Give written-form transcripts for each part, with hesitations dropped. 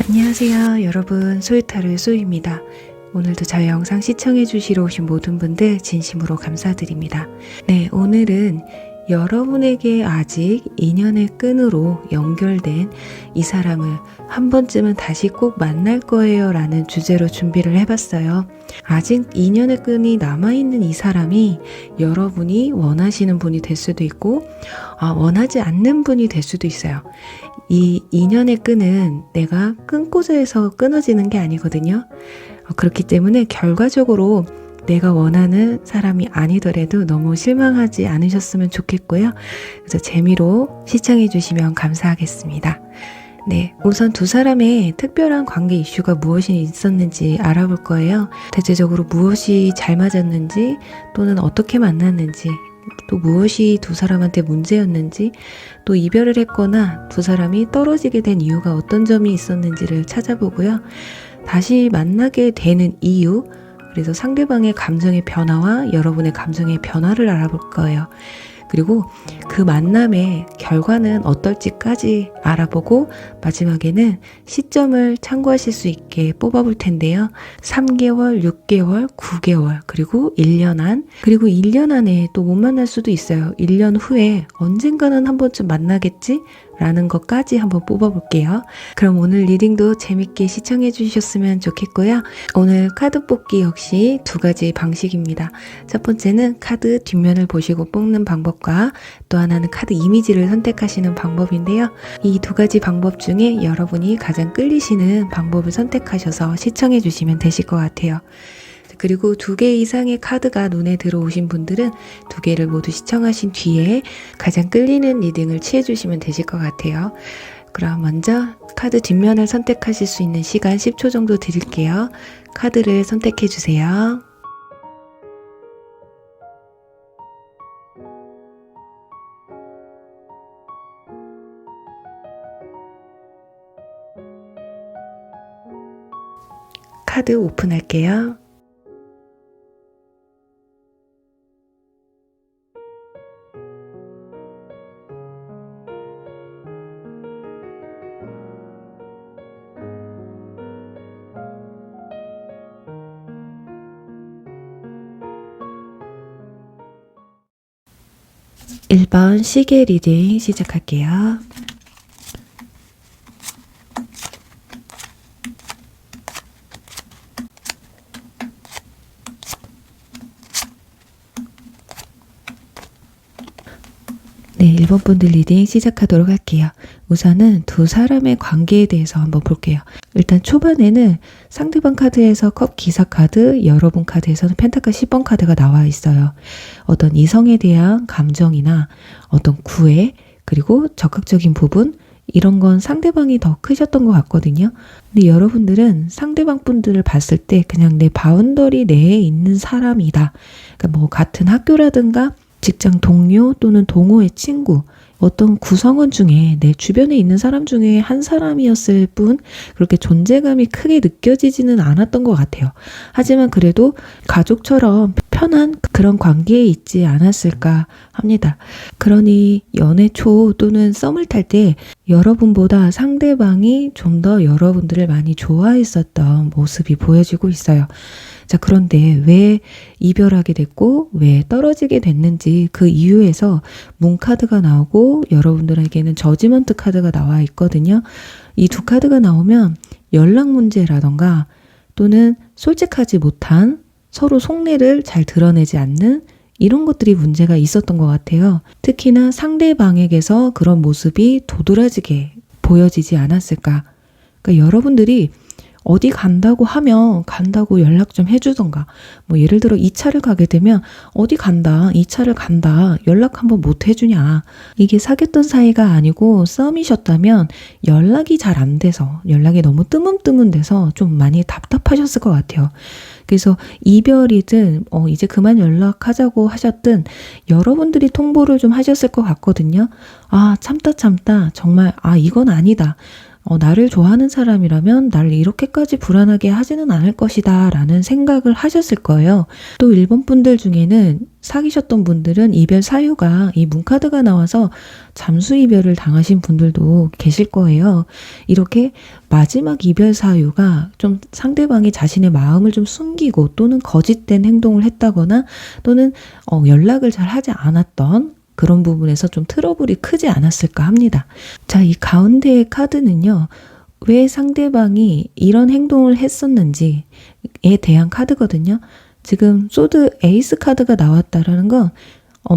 안녕하세요 여러분, 소유타르 소유입니다. 오늘도 저희 영상 시청해 주시러 오신 모든 분들 진심으로 감사드립니다. 네, 오늘은 여러분에게 아직 인연의 끈으로 연결된 이 사람을 한 번쯤은 다시 꼭 만날 거예요 라는 주제로 준비를 해봤어요. 아직 인연의 끈이 남아있는 이 사람이 여러분이 원하시는 분이 될 수도 있고 원하지 않는 분이 될 수도 있어요. 이 인연의 끈은 내가 끊고자 해서 끊어지는 게 아니거든요. 그렇기 때문에 결과적으로 내가 원하는 사람이 아니더라도 너무 실망하지 않으셨으면 좋겠고요. 그래서 재미로 시청해 주시면 감사하겠습니다. 네, 우선 두 사람의 특별한 관계 이슈가 무엇이 있었는지 알아볼 거예요. 대체적으로 무엇이 잘 맞았는지 또는 어떻게 만났는지 또 무엇이 두 사람한테 문제였는지 또 이별을 했거나 두 사람이 떨어지게 된 이유가 어떤 점이 있었는지를 찾아보고요. 다시 만나게 되는 이유, 그래서 상대방의 감정의 변화와 여러분의 감정의 변화를 알아볼 거예요. 그리고 그 만남의 결과는 어떨지까지 알아보고 마지막에는 시점을 참고하실 수 있게 뽑아볼 텐데요. 3개월, 6개월, 9개월, 그리고 1년 안, 그리고 1년 안에 또 못 만날 수도 있어요. 1년 후에 언젠가는 한 번쯤 만나겠지? 라는 것까지 한번 뽑아볼게요. 그럼 오늘 리딩도 재밌게 시청해 주셨으면 좋겠고요. 오늘 카드 뽑기 역시 두 가지 방식입니다. 첫 번째는 카드 뒷면을 보시고 뽑는 방법과 또 하나는 카드 이미지를 선택하시는 방법인데요. 이 두 가지 방법 중에 여러분이 가장 끌리시는 방법을 선택하셔서 시청해 주시면 되실 것 같아요. 그리고 2개 이상의 카드가 눈에 들어오신 분들은 2개를 모두 시청하신 뒤에 가장 끌리는 리딩을 취해주시면 되실 것 같아요. 그럼 먼저 카드 뒷면을 선택하실 수 있는 시간 10초 정도 드릴게요. 카드를 선택해주세요. 카드 오픈할게요. 일 번 시계 리딩 시작할게요. 네, 1번 분들 리딩 시작하도록 할게요. 우선은 두 사람의 관계에 대해서 한번 볼게요. 일단 초반에는 상대방 카드에서 컵 기사 카드, 여러분 카드에서는 펜타클 10번 카드가 나와 있어요. 어떤 이성에 대한 감정이나 어떤 구애, 그리고 적극적인 부분, 이런 건 상대방이 더 크셨던 것 같거든요. 근데 여러분들은 상대방 분들을 봤을 때 그냥 내 바운더리 내에 있는 사람이다. 그러니까 뭐 같은 학교라든가 직장 동료 또는 동호회 친구, 어떤 구성원 중에 내 주변에 있는 사람 중에 한 사람이었을 뿐 그렇게 존재감이 크게 느껴지지는 않았던 것 같아요. 하지만 그래도 가족처럼 편한 그런 관계에 있지 않았을까 합니다. 그러니 연애 초 또는 썸을 탈 때 여러분보다 상대방이 좀 더 여러분들을 많이 좋아했었던 모습이 보여지고 있어요. 자, 그런데 왜 이별하게 됐고 왜 떨어지게 됐는지 그 이유에서 문 카드가 나오고 여러분들에게는 저지먼트 카드가 나와 있거든요. 이 두 카드가 나오면 연락 문제라던가 또는 솔직하지 못한 서로 속내를 잘 드러내지 않는 이런 것들이 문제가 있었던 것 같아요. 특히나 상대방에게서 그런 모습이 도드라지게 보여지지 않았을까. 그러니까 여러분들이 어디 간다고 하면 간다고 연락 좀 해주던가, 뭐 예를 들어 2차를 가게 되면 어디 간다, 2차를 간다, 연락 한번 못 해주냐. 이게 사귀었던 사이가 아니고 썸이셨다면 연락이 잘 안 돼서, 연락이 너무 뜨문뜨문돼서 좀 많이 답답하셨을 것 같아요. 그래서 이별이든 이제 그만 연락하자고 하셨든 여러분들이 통보를 좀 하셨을 것 같거든요. 아, 참다 정말 이건 아니다. 나를 좋아하는 사람이라면 나를 이렇게까지 불안하게 하지는 않을 것이다 라는 생각을 하셨을 거예요. 또 1번 분들 중에는 사귀셨던 분들은 이별 사유가 이 문카드가 나와서 잠수 이별을 당하신 분들도 계실 거예요. 이렇게 마지막 이별 사유가 좀 상대방이 자신의 마음을 좀 숨기고 또는 거짓된 행동을 했다거나 또는 연락을 잘 하지 않았던 그런 부분에서 좀 트러블이 크지 않았을까 합니다. 자, 이 가운데의 카드는요, 왜 상대방이 이런 행동을 했었는지에 대한 카드거든요. 지금 소드 에이스 카드가 나왔다라는 건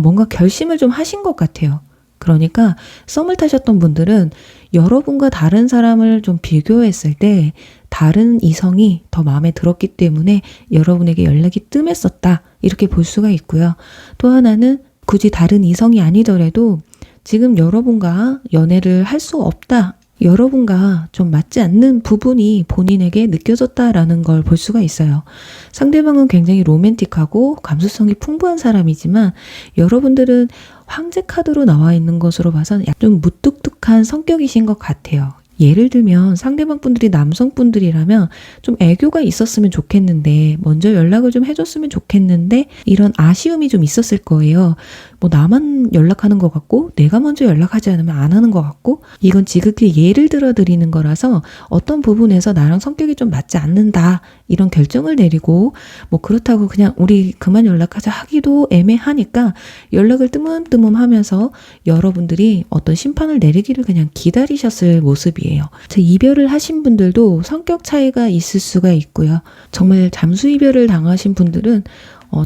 뭔가 결심을 좀 하신 것 같아요. 그러니까 썸을 타셨던 분들은 여러분과 다른 사람을 좀 비교했을 때 다른 이성이 더 마음에 들었기 때문에 여러분에게 연락이 뜸했었다, 이렇게 볼 수가 있고요. 또 하나는 굳이 다른 이성이 아니더라도 지금 여러분과 연애를 할 수 없다, 여러분과 좀 맞지 않는 부분이 본인에게 느껴졌다라는 걸 볼 수가 있어요. 상대방은 굉장히 로맨틱하고 감수성이 풍부한 사람이지만 여러분들은 황제 카드로 나와 있는 것으로 봐서는 좀 무뚝뚝한 성격이신 것 같아요. 예를 들면 상대방 분들이 남성분들이라면 좀 애교가 있었으면 좋겠는데, 먼저 연락을 좀 해줬으면 좋겠는데, 이런 아쉬움이 좀 있었을 거예요. 뭐 나만 연락하는 것 같고 내가 먼저 연락하지 않으면 안 하는 것 같고, 이건 지극히 예를 들어 드리는 거라서 어떤 부분에서 나랑 성격이 좀 맞지 않는다, 이런 결정을 내리고 뭐 그렇다고 그냥 우리 그만 연락하자 하기도 애매하니까 연락을 뜨문뜨문 하면서 여러분들이 어떤 심판을 내리기를 그냥 기다리셨을 모습이에요. 이별을 하신 분들도 성격 차이가 있을 수가 있고요. 정말 잠수 이별을 당하신 분들은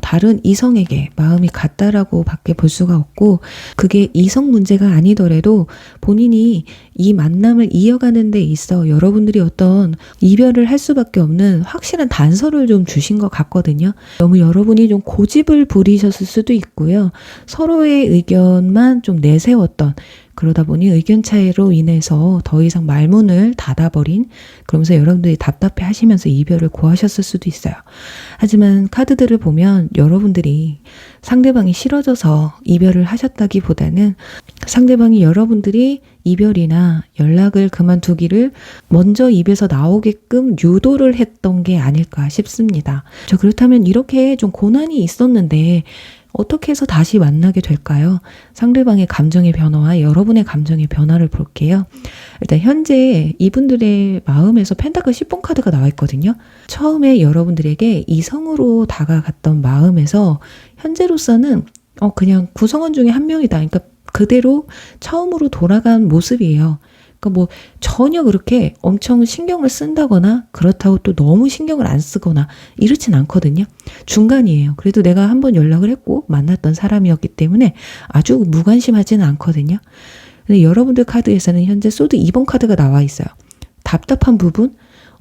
다른 이성에게 마음이 갔다라고 밖에 볼 수가 없고, 그게 이성 문제가 아니더라도 본인이 이 만남을 이어가는 데 있어 여러분들이 어떤 이별을 할 수밖에 없는 확실한 단서를 좀 주신 것 같거든요. 너무 여러분이 좀 고집을 부리셨을 수도 있고요. 서로의 의견만 좀 내세웠던 그러다 보니 의견 차이로 인해서 더 이상 말문을 닫아버린, 그러면서 여러분들이 답답해 하시면서 이별을 고하셨을 수도 있어요. 하지만 카드들을 보면 여러분들이 상대방이 싫어져서 이별을 하셨다기보다는 상대방이 여러분들이 이별이나 연락을 그만두기를 먼저 입에서 나오게끔 유도를 했던 게 아닐까 싶습니다. 그렇다면 이렇게 좀 고난이 있었는데 어떻게 해서 다시 만나게 될까요? 상대방의 감정의 변화와 여러분의 감정의 변화를 볼게요. 일단 현재 이분들의 마음에서 펜타클 10번 카드가 나와 있거든요. 처음에 여러분들에게 이성으로 다가갔던 마음에서 현재로서는 그냥 구성원 중에 한 명이다. 그러니까 그대로 처음으로 돌아간 모습이에요. 그러니까 뭐 전혀 그렇게 엄청 신경을 쓴다거나 그렇다고 또 너무 신경을 안 쓰거나 이렇진 않거든요. 중간이에요. 그래도 내가 한번 연락을 했고 만났던 사람이었기 때문에 아주 무관심하지는 않거든요. 근데 여러분들 카드에서는 현재 소드 2번 카드가 나와 있어요. 답답한 부분?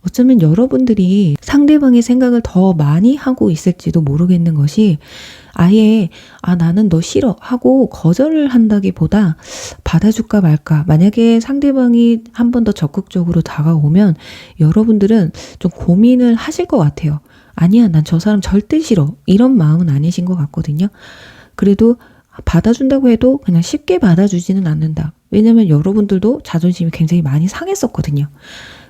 어쩌면 여러분들이 상대방의 생각을 더 많이 하고 있을지도 모르겠는 것이, 아예 나는 너 싫어 하고 거절을 한다기보다 받아줄까 말까. 만약에 상대방이 한 번 더 적극적으로 다가오면 여러분들은 좀 고민을 하실 것 같아요. 아니야, 난 저 사람 절대 싫어, 이런 마음은 아니신 것 같거든요. 그래도 받아준다고 해도 그냥 쉽게 받아주지는 않는다. 왜냐면 여러분들도 자존심이 굉장히 많이 상했었거든요.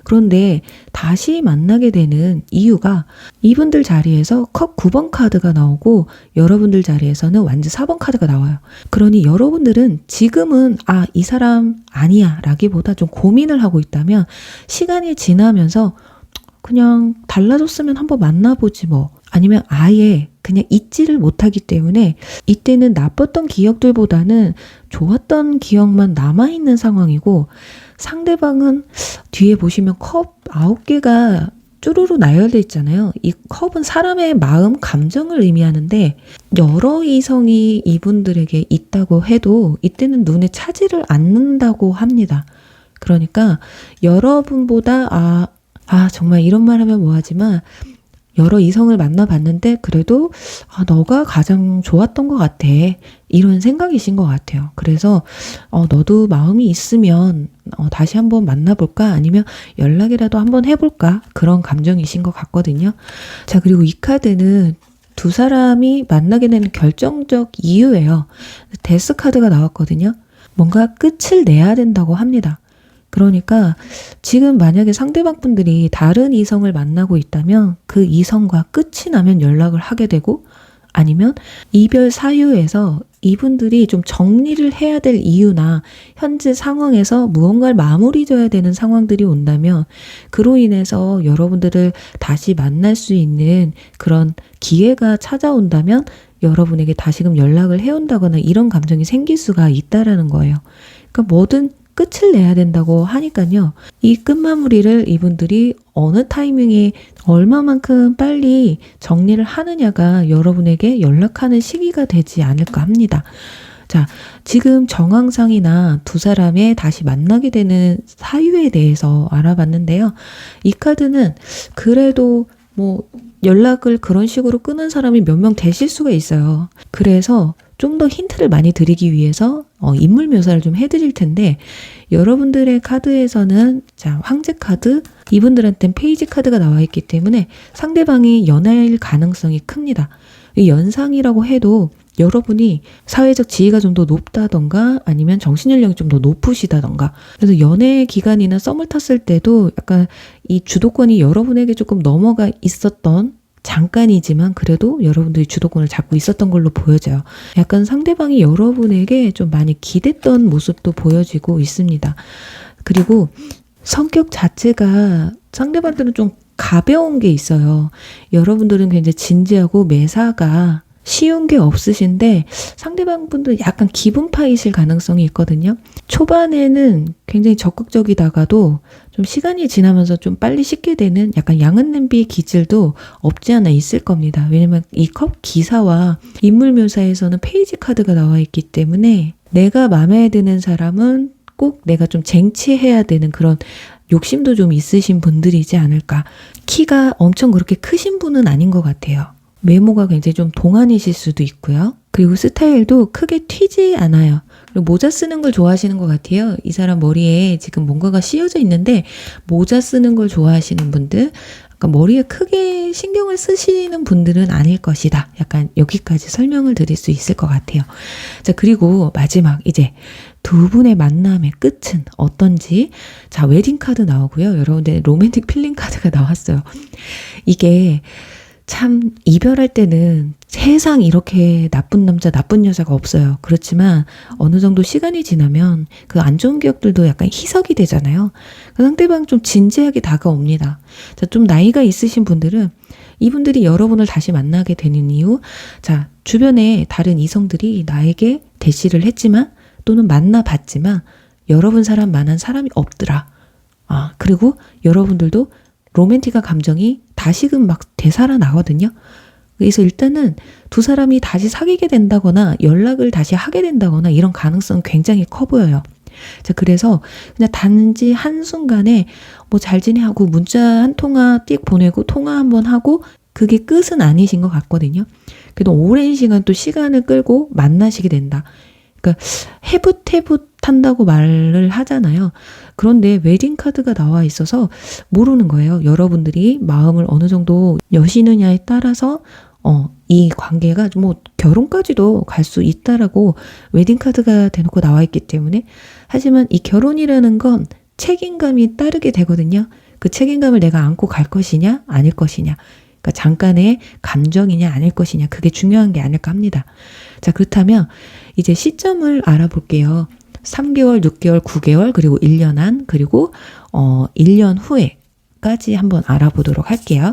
그런데 다시 만나게 되는 이유가 이분들 자리에서 컵 9번 카드가 나오고 여러분들 자리에서는 완전 4번 카드가 나와요. 그러니 여러분들은 지금은 이 사람 아니야 라기보다 좀 고민을 하고 있다면, 시간이 지나면서 그냥 달라졌으면 한번 만나보지 뭐, 아니면 아예 그냥 잊지를 못하기 때문에 이때는 나빴던 기억들보다는 좋았던 기억만 남아있는 상황이고, 상대방은 뒤에 보시면 컵 9개가 쭈루루 나열되어 있잖아요. 이 컵은 사람의 마음, 감정을 의미하는데 여러 이성이 이분들에게 있다고 해도 이때는 눈에 차지를 않는다고 합니다. 그러니까 여러분보다 정말 이런 말 하면 뭐하지만 여러 이성을 만나봤는데 그래도 너가 가장 좋았던 것 같아, 이런 생각이신 것 같아요. 그래서 너도 마음이 있으면 다시 한번 만나볼까, 아니면 연락이라도 한번 해볼까, 그런 감정이신 것 같거든요. 자, 그리고 이 카드는 두 사람이 만나게 되는 결정적 이유예요. 데스 카드가 나왔거든요. 뭔가 끝을 내야 된다고 합니다. 그러니까 지금 만약에 상대방 분들이 다른 이성을 만나고 있다면 그 이성과 끝이 나면 연락을 하게 되고, 아니면 이별 사유에서 이분들이 좀 정리를 해야 될 이유나 현재 상황에서 무언가를 마무리 져야 되는 상황들이 온다면, 그로 인해서 여러분들을 다시 만날 수 있는 그런 기회가 찾아온다면 여러분에게 다시금 연락을 해온다거나 이런 감정이 생길 수가 있다라는 거예요. 그러니까 뭐든 끝을 내야 된다고 하니까요. 이 끝마무리를 이분들이 어느 타이밍에 얼마만큼 빨리 정리를 하느냐가 여러분에게 연락하는 시기가 되지 않을까 합니다. 자, 지금 정황상이나 두 사람의 다시 만나게 되는 사유에 대해서 알아봤는데요. 이 카드는 그래도 연락을 그런 식으로 끊은 사람이 몇 명 되실 수가 있어요. 그래서 좀 더 힌트를 많이 드리기 위해서 인물 묘사를 좀 해드릴 텐데, 여러분들의 카드에서는 황제 카드, 이분들한테는 페이지 카드가 나와 있기 때문에 상대방이 연하일 가능성이 큽니다. 이 연상이라고 해도 여러분이 사회적 지위가 좀 더 높다던가 아니면 정신연령이 좀 더 높으시다던가, 그래서 연애 기간이나 썸을 탔을 때도 약간 이 주도권이 여러분에게 조금 넘어가 있었던, 잠깐이지만 그래도 여러분들이 주도권을 잡고 있었던 걸로 보여져요. 약간 상대방이 여러분에게 좀 많이 기댔던 모습도 보여지고 있습니다. 그리고 성격 자체가 상대방들은 좀 가벼운 게 있어요. 여러분들은 굉장히 진지하고 매사가 쉬운 게 없으신데 상대방 분들 약간 기분파이실 가능성이 있거든요. 초반에는 굉장히 적극적이다가도 좀 시간이 지나면서 좀 빨리 식게 되는 약간 양은 냄비의 기질도 없지 않아 있을 겁니다. 왜냐면 이 컵 기사와 인물 묘사에서는 페이지 카드가 나와 있기 때문에 내가 마음에 드는 사람은 꼭 내가 좀 쟁취해야 되는 그런 욕심도 좀 있으신 분들이지 않을까. 키가 엄청 그렇게 크신 분은 아닌 것 같아요. 외모가 굉장히 좀 동안이실 수도 있고요. 그리고 스타일도 크게 튀지 않아요. 그리고 모자 쓰는 걸 좋아하시는 것 같아요. 이 사람 머리에 지금 뭔가가 씌어져 있는데 모자 쓰는 걸 좋아하시는 분들, 그러니까 머리에 크게 신경을 쓰시는 분들은 아닐 것이다. 약간 여기까지 설명을 드릴 수 있을 것 같아요. 자, 그리고 마지막 이제 두 분의 만남의 끝은 어떤지. 자, 웨딩카드 나오고요. 여러분들 로맨틱 필링 카드가 나왔어요. 이게 참 이별할 때는 세상 이렇게 나쁜 남자, 나쁜 여자가 없어요. 그렇지만 어느 정도 시간이 지나면 그 안 좋은 기억들도 약간 희석이 되잖아요. 그 상대방 좀 진지하게 다가옵니다. 자, 좀 나이가 있으신 분들은 이분들이 여러분을 다시 만나게 되는 이유, 자, 주변에 다른 이성들이 나에게 대시를 했지만 또는 만나봤지만 여러분 사람만한 사람이 없더라. 아, 그리고 여러분들도 로맨틱한 감정이 다시금 막 되살아나거든요. 그래서 일단은 두 사람이 다시 사귀게 된다거나 연락을 다시 하게 된다거나 이런 가능성은 굉장히 커 보여요. 자, 그래서 그냥 단지 한순간에 뭐 잘 지내 하고 문자 한 통화 띡 보내고 통화 한번 하고 그게 끝은 아니신 것 같거든요. 그래도 오랜 시간 또 시간을 끌고 만나시게 된다. 그러니까 해붓해붓한다고 말을 하잖아요. 그런데 웨딩카드가 나와 있어서 모르는 거예요. 여러분들이 마음을 어느 정도 여시느냐에 따라서 이 관계가 뭐 결혼까지도 갈 수 있다라고 웨딩카드가 대놓고 나와 있기 때문에. 하지만 이 결혼이라는 건 책임감이 따르게 되거든요. 그 책임감을 내가 안고 갈 것이냐 아닐 것이냐, 그러니까 잠깐의 감정이냐 아닐 것이냐, 그게 중요한 게 아닐까 합니다. 자, 그렇다면 이제 시점을 알아볼게요. 3개월, 6개월, 9개월, 그리고 1년 안, 그리고 1년 후에까지 한번 알아보도록 할게요.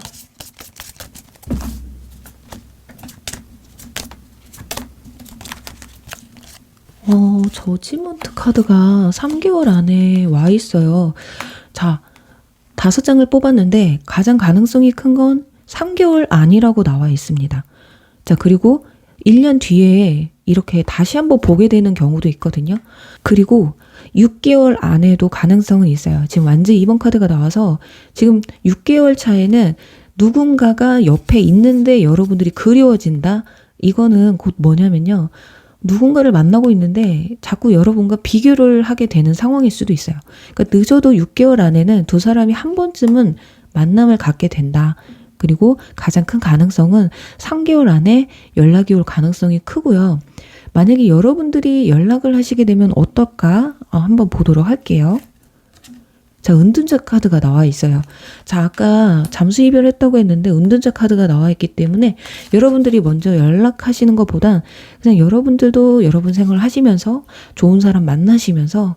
저지먼트 카드가 3개월 안에 와 있어요. 자, 5장을 뽑았는데 가장 가능성이 큰 건 3개월 안이라고 나와 있습니다. 자, 그리고 1년 뒤에 이렇게 다시 한번 보게 되는 경우도 있거든요. 그리고 6개월 안에도 가능성은 있어요. 지금 완전 2번 카드가 나와서 지금 6개월 차에는 누군가가 옆에 있는데 여러분들이 그리워진다. 이거는 곧 뭐냐면요. 누군가를 만나고 있는데 자꾸 여러분과 비교를 하게 되는 상황일 수도 있어요. 그러니까 늦어도 6개월 안에는 두 사람이 한 번쯤은 만남을 갖게 된다. 그리고 가장 큰 가능성은 3개월 안에 연락이 올 가능성이 크고요. 만약에 여러분들이 연락을 하시게 되면 어떨까? 한번 보도록 할게요. 자, 은둔자 카드가 나와 있어요. 자, 아까 잠수 이별했다고 했는데 은둔자 카드가 나와 있기 때문에 여러분들이 먼저 연락하시는 것보단 그냥 여러분들도 여러분 생활 하시면서 좋은 사람 만나시면서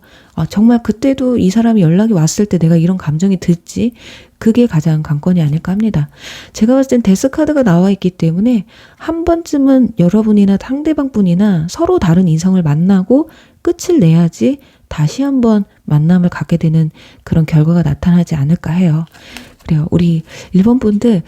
정말 그때도 이 사람이 연락이 왔을 때 내가 이런 감정이 들지, 그게 가장 관건이 아닐까 합니다. 제가 봤을 땐 데스 카드가 나와 있기 때문에 한 번쯤은 여러분이나 상대방분이나 서로 다른 이성을 만나고 끝을 내야지 다시 한번 만남을 갖게 되는 그런 결과가 나타나지 않을까 해요. 그래요. 우리 1번 분들,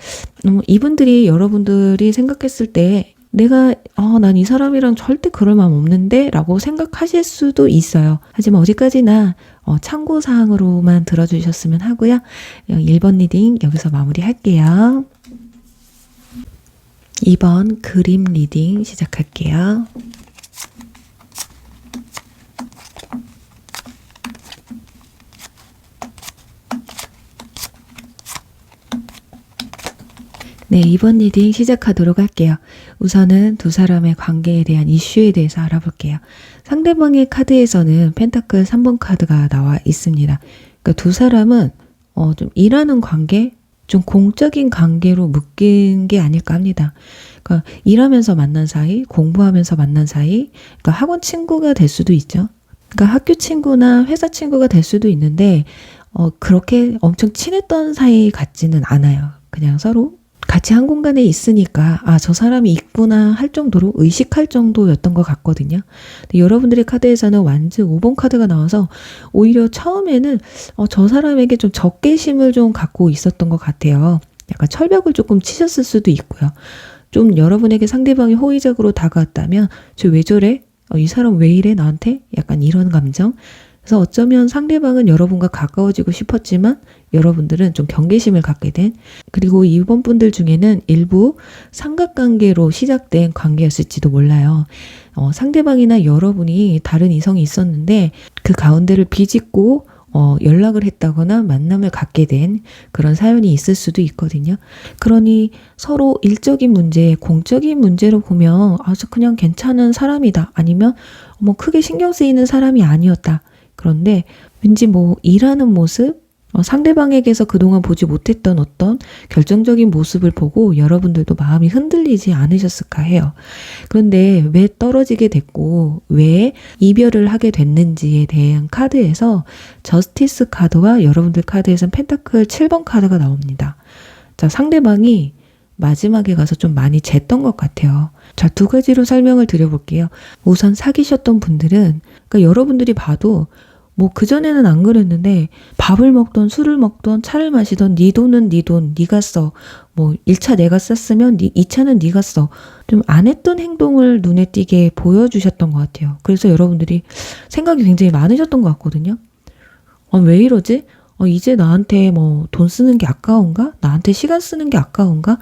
이분들이 여러분들이 생각했을 때 내가 난 이 사람이랑 절대 그럴 마음 없는데 라고 생각하실 수도 있어요. 하지만 어디까지나 참고사항으로만 들어주셨으면 하고요. 1번 리딩 여기서 마무리할게요. 2번 그림 리딩 시작할게요. 네, 2번 리딩 시작하도록 할게요. 우선은 두 사람의 관계에 대한 이슈에 대해서 알아볼게요. 상대방의 카드에서는 펜타클 3번 카드가 나와 있습니다. 그러니까 두 사람은 좀 일하는 관계, 좀 공적인 관계로 묶인 게 아닐까 합니다. 그러니까 일하면서 만난 사이, 공부하면서 만난 사이, 그러니까 학원 친구가 될 수도 있죠. 그러니까 학교 친구나 회사 친구가 될 수도 있는데 그렇게 엄청 친했던 사이 같지는 않아요. 그냥 서로 같이 한 공간에 있으니까 저 사람이 있구나 할 정도로 의식할 정도였던 것 같거든요. 근데 여러분들의 카드에서는 완즈 5번 카드가 나와서 오히려 처음에는 저 사람에게 좀 적개심을 좀 갖고 있었던 것 같아요. 약간 철벽을 조금 치셨을 수도 있고요. 좀 여러분에게 상대방이 호의적으로 다가왔다면 저 왜 저래? 이 사람 왜 이래 나한테? 약간 이런 감정. 그래서 어쩌면 상대방은 여러분과 가까워지고 싶었지만 여러분들은 좀 경계심을 갖게 된, 그리고 이번 분들 중에는 일부 삼각관계로 시작된 관계였을지도 몰라요. 상대방이나 여러분이 다른 이성이 있었는데 그 가운데를 비집고 연락을 했다거나 만남을 갖게 된 그런 사연이 있을 수도 있거든요. 그러니 서로 일적인 문제, 공적인 문제로 보면 아주 그냥 괜찮은 사람이다. 아니면 뭐 크게 신경 쓰이는 사람이 아니었다. 그런데 왠지 뭐 일하는 모습, 상대방에게서 그동안 보지 못했던 어떤 결정적인 모습을 보고 여러분들도 마음이 흔들리지 않으셨을까 해요. 그런데 왜 떨어지게 됐고 왜 이별을 하게 됐는지에 대한 카드에서 저스티스 카드와 여러분들 카드에서는 펜타클 7번 카드가 나옵니다. 자, 상대방이 마지막에 가서 좀 많이 쟀던 것 같아요. 자, 두 가지로 설명을 드려볼게요. 우선 사귀셨던 분들은, 그러니까 여러분들이 봐도 뭐 그전에는 안 그랬는데 밥을 먹던 술을 먹던 차를 마시던 네 돈은 네 돈, 네가 써. 뭐 1차 내가 썼으면 2차는 네가 써. 좀 안 했던 행동을 눈에 띄게 보여주셨던 것 같아요. 그래서 여러분들이 생각이 굉장히 많으셨던 것 같거든요. 왜 이러지? 이제 나한테 뭐 돈 쓰는 게 아까운가? 나한테 시간 쓰는 게 아까운가?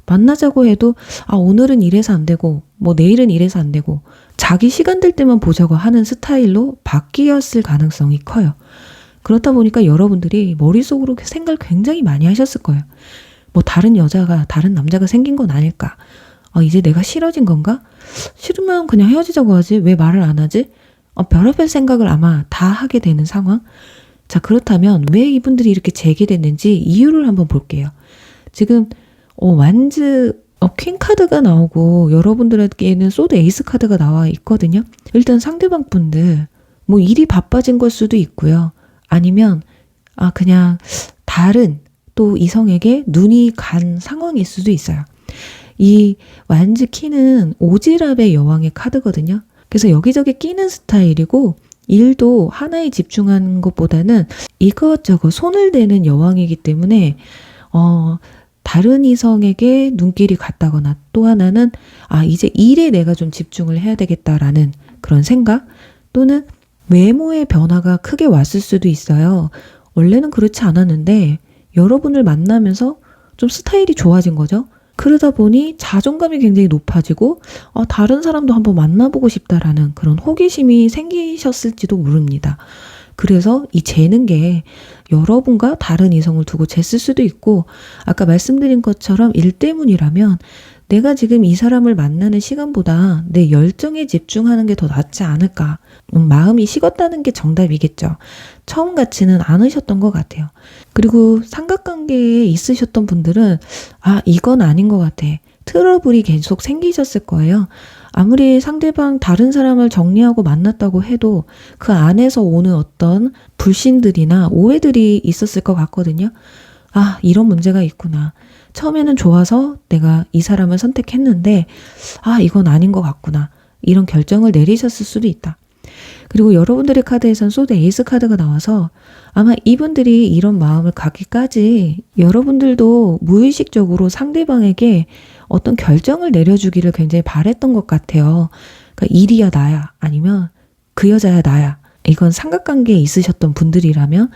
만나자고 해도 오늘은 이래서 안 되고 뭐 내일은 이래서 안 되고 자기 시간 될 때만 보자고 하는 스타일로 바뀌었을 가능성이 커요. 그렇다 보니까 여러분들이 머릿속으로 생각을 굉장히 많이 하셨을 거예요. 뭐 다른 여자가 다른 남자가 생긴 건 아닐까? 이제 내가 싫어진 건가? 싫으면 그냥 헤어지자고 하지 왜 말을 안 하지? 별의별 생각을 아마 다 하게 되는 상황. 자, 그렇다면 왜 이분들이 이렇게 재개됐는지 이유를 한번 볼게요. 지금 완즈 퀸 카드가 나오고 여러분들에게는 소드 에이스 카드가 나와 있거든요. 일단 상대방 분들 뭐 일이 바빠진 걸 수도 있고요. 아니면 그냥 다른 또 이성에게 눈이 간 상황일 수도 있어요. 이 완즈 키는 오지랖의 여왕의 카드거든요. 그래서 여기저기 끼는 스타일이고 일도 하나에 집중하는 것보다는 이것저것 손을 대는 여왕이기 때문에 다른 이성에게 눈길이 갔다거나 또 하나는 이제 일에 내가 좀 집중을 해야 되겠다라는 그런 생각, 또는 외모의 변화가 크게 왔을 수도 있어요. 원래는 그렇지 않았는데 여러분을 만나면서 좀 스타일이 좋아진 거죠. 그러다 보니 자존감이 굉장히 높아지고 다른 사람도 한번 만나보고 싶다라는 그런 호기심이 생기셨을지도 모릅니다. 그래서 이 재는 게 여러분과 다른 이성을 두고 쟀을 수도 있고, 아까 말씀드린 것처럼 일 때문이라면 내가 지금 이 사람을 만나는 시간보다 내 열정에 집중하는 게 더 낫지 않을까. 마음이 식었다는 게 정답이겠죠. 처음 같지는 않으셨던 것 같아요. 그리고 삼각관계에 있으셨던 분들은 이건 아닌 것 같아. 트러블이 계속 생기셨을 거예요. 아무리 상대방 다른 사람을 정리하고 만났다고 해도 그 안에서 오는 어떤 불신들이나 오해들이 있었을 것 같거든요. 이런 문제가 있구나. 처음에는 좋아서 내가 이 사람을 선택했는데 이건 아닌 것 같구나. 이런 결정을 내리셨을 수도 있다. 그리고 여러분들의 카드에선 소드 에이스 카드가 나와서 아마 이분들이 이런 마음을 갖기까지 여러분들도 무의식적으로 상대방에게 어떤 결정을 내려주기를 굉장히 바랬던 것 같아요. 그러니까 일이야 나야 아니면 그 여자야 나야. 이건 삼각관계에 있으셨던 분들이라면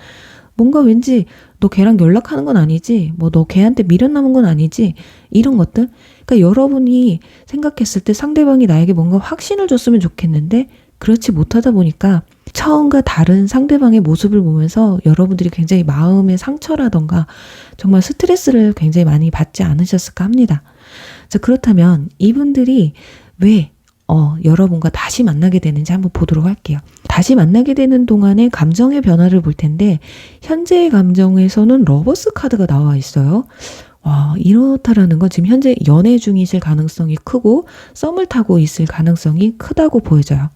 뭔가 왠지 너 걔랑 연락하는 건 아니지? 뭐 너 걔한테 미련 남은 건 아니지? 이런 것들. 그러니까 여러분이 생각했을 때 상대방이 나에게 뭔가 확신을 줬으면 좋겠는데 그렇지 못하다 보니까 처음과 다른 상대방의 모습을 보면서 여러분들이 굉장히 마음의 상처라던가 정말 스트레스를 굉장히 많이 받지 않으셨을까 합니다. 자, 그렇다면 이분들이 왜 여러분과 다시 만나게 되는지 한번 보도록 할게요. 다시 만나게 되는 동안에 감정의 변화를 볼 텐데 현재의 감정에서는 러버스 카드가 나와 있어요. 이렇다라는 건 지금 현재 연애 중이실 가능성이 크고 썸을 타고 있을 가능성이 크다고 보여져요.